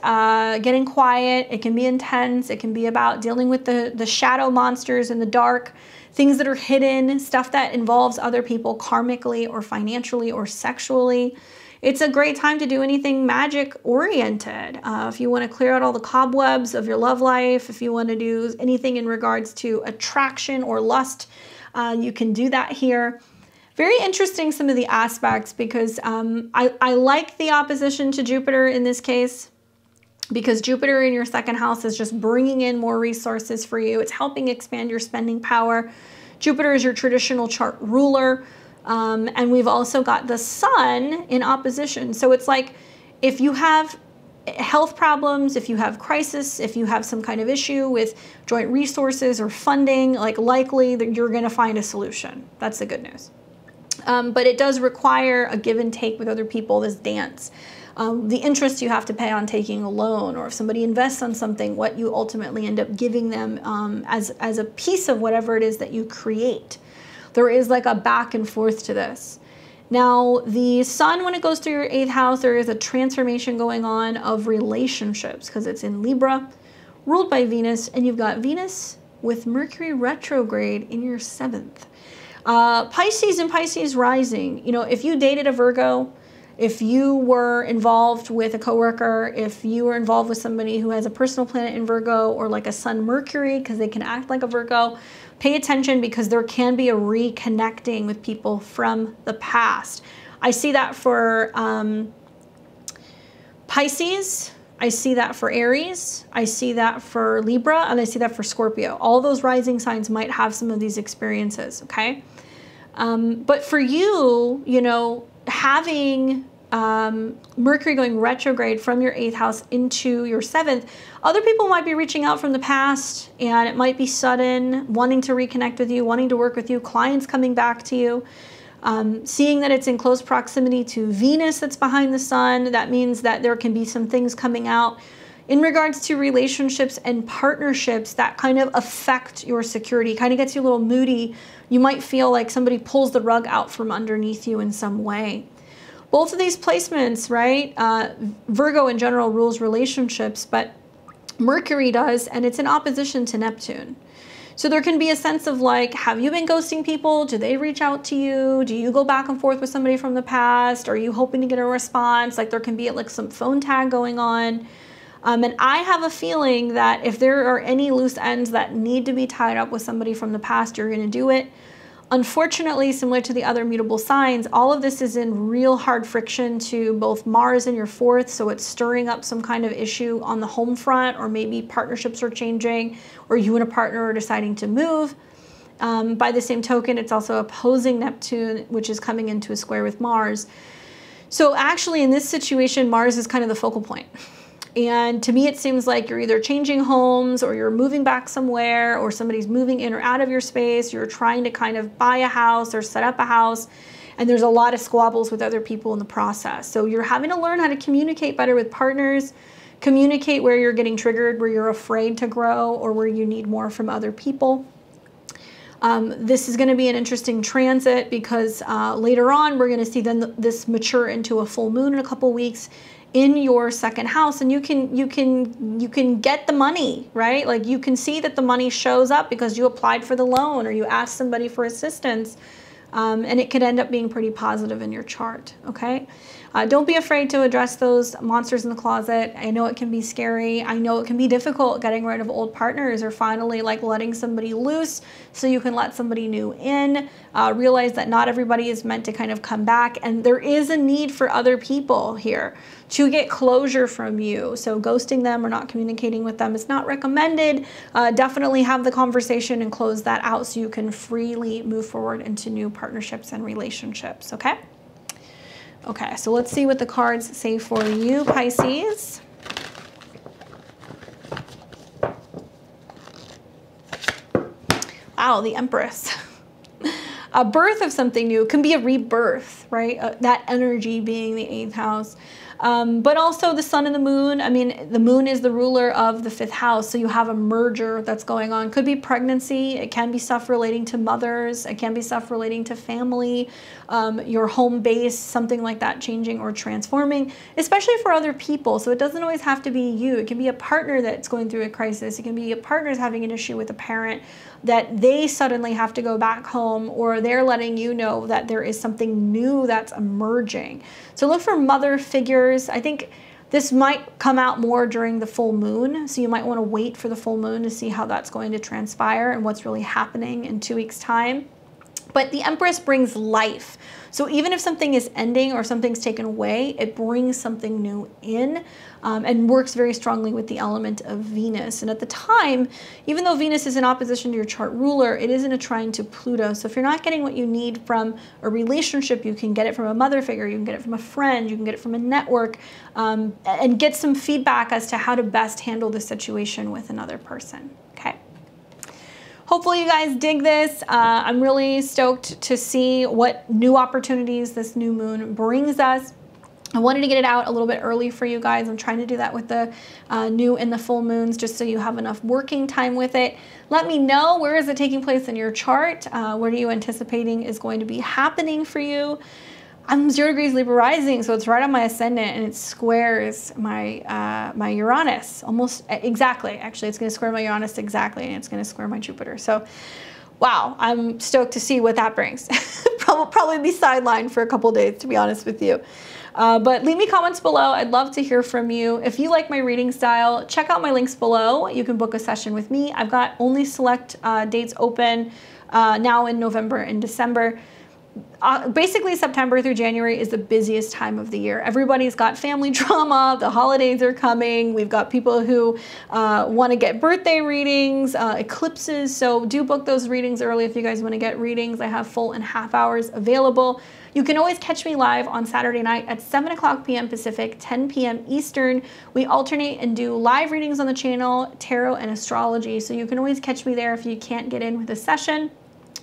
getting quiet. It can be intense. It can be about dealing with the shadow monsters in the dark, things that are hidden, stuff that involves other people karmically or financially or sexually. It's a great time to do anything magic oriented. If you want to clear out all the cobwebs of your love life, if you want to do anything in regards to attraction or lust, you can do that here. Very interesting, some of the aspects, because I like the opposition to Jupiter in this case. because Jupiter in your second house is just bringing in more resources for you. It's helping expand your spending power. Jupiter is your traditional chart ruler. And we've also got the sun in opposition. So it's like if you have health problems, if you have crisis, if you have some kind of issue with joint resources or funding, like likely that you're going to find a solution. That's the good news. But it does require a give and take with other people, this dance. The interest you have to pay on taking a loan, or if somebody invests on something, what you ultimately end up giving them as a piece of whatever it is that you create. There is like a back and forth to this. Now, the sun, when it goes through your 8th house, there is a transformation going on of relationships because it's in Libra, ruled by Venus, and you've got Venus with Mercury retrograde in your 7th. Pisces and Pisces rising. You know, if you dated a Virgo, if you were involved with a coworker, if you were involved with somebody who has a personal planet in Virgo or like a Sun Mercury, because they can act like a Virgo, pay attention because there can be a reconnecting with people from the past. I see that for Pisces. I see that for Aries. I see that for Libra, and I see that for Scorpio. All those rising signs might have some of these experiences, okay? But for you, you know, having Mercury going retrograde from your 8th house into your 7th, other people might be reaching out from the past, and it might be sudden, wanting to reconnect with you, wanting to work with you, clients coming back to you. Seeing that it's in close proximity to Venus that's behind the sun, that means that there can be some things coming out in regards to relationships and partnerships that kind of affect your security, kind of gets you a little moody. You might feel like somebody pulls the rug out from underneath you in some way. Both of these placements, right? Virgo in general rules relationships, but Mercury does, and it's in opposition to Neptune. So there can be a sense of like, have you been ghosting people? Do they reach out to you? Do you go back and forth with somebody from the past? Are you hoping to get a response? Like there can be like some phone tag going on. And I have a feeling that if there are any loose ends that need to be tied up with somebody from the past, you're going to do it. Unfortunately, similar to the other mutable signs, all of this is in real hard friction to both Mars in your 4th, so it's stirring up some kind of issue on the home front, or maybe partnerships are changing, or you and a partner are deciding to move. By the same token, it's also opposing Neptune, which is coming into a square with Mars. So actually in this situation, Mars is kind of the focal point. And to me, it seems like you're either changing homes, or you're moving back somewhere, or somebody's moving in or out of your space. You're trying to kind of buy a house or set up a house. And there's a lot of squabbles with other people in the process. So you're having to learn how to communicate better with partners, communicate where you're getting triggered, where you're afraid to grow, or where you need more from other people. This is going to be an interesting transit because later on, we're going to see then this mature into a full moon in a couple weeks in your 2nd house, and you can get the money, right? Like you can see that the money shows up because you applied for the loan or you asked somebody for assistance, and it could end up being pretty positive in your chart, okay? Don't be afraid to address those monsters in the closet. I know it can be scary. I know it can be difficult getting rid of old partners or finally like letting somebody loose so you can let somebody new in. Realize that not everybody is meant to kind of come back, and there is a need for other people here to get closure from you. So ghosting them or not communicating with them is not recommended. Definitely have the conversation and close that out so you can freely move forward into new partnerships and relationships, okay? Okay, so let's see what the cards say for you, Pisces. Wow, the Empress. A birth of something new can be a rebirth, right? That energy being the 8th house. But also the sun and the moon. I mean, the moon is the ruler of the 5th house. So you have a merger that's going on. Could be pregnancy. It can be stuff relating to mothers. It can be stuff relating to family, your home base, something like that changing or transforming, especially for other people. So it doesn't always have to be you. It can be a partner that's going through a crisis. It can be a partner's having an issue with a parent that they suddenly have to go back home, or they're letting you know that there is something new that's emerging. So look for mother figures. I think this might come out more during the full moon. So you might want to wait for the full moon to see how that's going to transpire and what's really happening in 2 weeks' time. But the Empress brings life. So even if something is ending or something's taken away, it brings something new in, and works very strongly with the element of Venus. And at the time, even though Venus is in opposition to your chart ruler, it is in a trine to Pluto. So if you're not getting what you need from a relationship, you can get it from a mother figure, you can get it from a friend, you can get it from a network, and get some feedback as to how to best handle the situation with another person, okay? Hopefully you guys dig this. I'm really stoked to see what new opportunities this new moon brings us. I wanted to get it out a little bit early for you guys. I'm trying to do that with the new and the full moons, just so you have enough working time with it. Let me know, where is it taking place in your chart? What are you anticipating is going to be happening for you? I'm 0 degrees Libra rising, so it's right on my ascendant, and it squares my my Uranus almost exactly. Actually, it's going to square my Uranus exactly, and it's going to square my Jupiter. So, wow, I'm stoked to see what that brings. Probably be sidelined for a couple days, to be honest with you. But leave me comments below. I'd love to hear from you. If you like my reading style, check out my links below. You can book a session with me. I've got only select dates open now in November and December. Basically, September through January is the busiest time of the year. Everybody's got family drama, the holidays are coming, we've got people who want to get birthday readings, eclipses, so do book those readings early if you guys want to get readings. I have full and half hours available. You can always catch me live on Saturday night at 7 p.m. Pacific, 10 p.m. Eastern. We alternate and do live readings on the channel, tarot and astrology, so you can always catch me there if you can't get in with a session.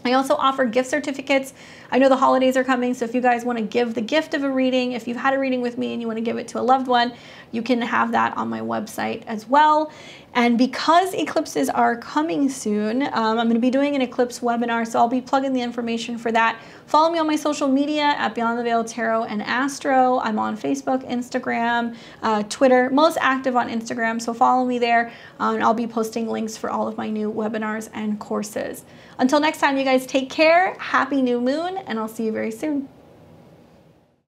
I also offer gift certificates. I know the holidays are coming, so if you guys want to give the gift of a reading, if you've had a reading with me and you want to give it to a loved one, you can have that on my website as well. And because eclipses are coming soon, I'm going to be doing an eclipse webinar, so I'll be plugging the information for that. Follow me on my social media at Beyond the Veil Tarot and Astro. I'm on Facebook, Instagram, Twitter, most active on Instagram, so follow me there, and I'll be posting links for all of my new webinars and courses. Until next time, you guys take care, happy new moon, and I'll see you very soon.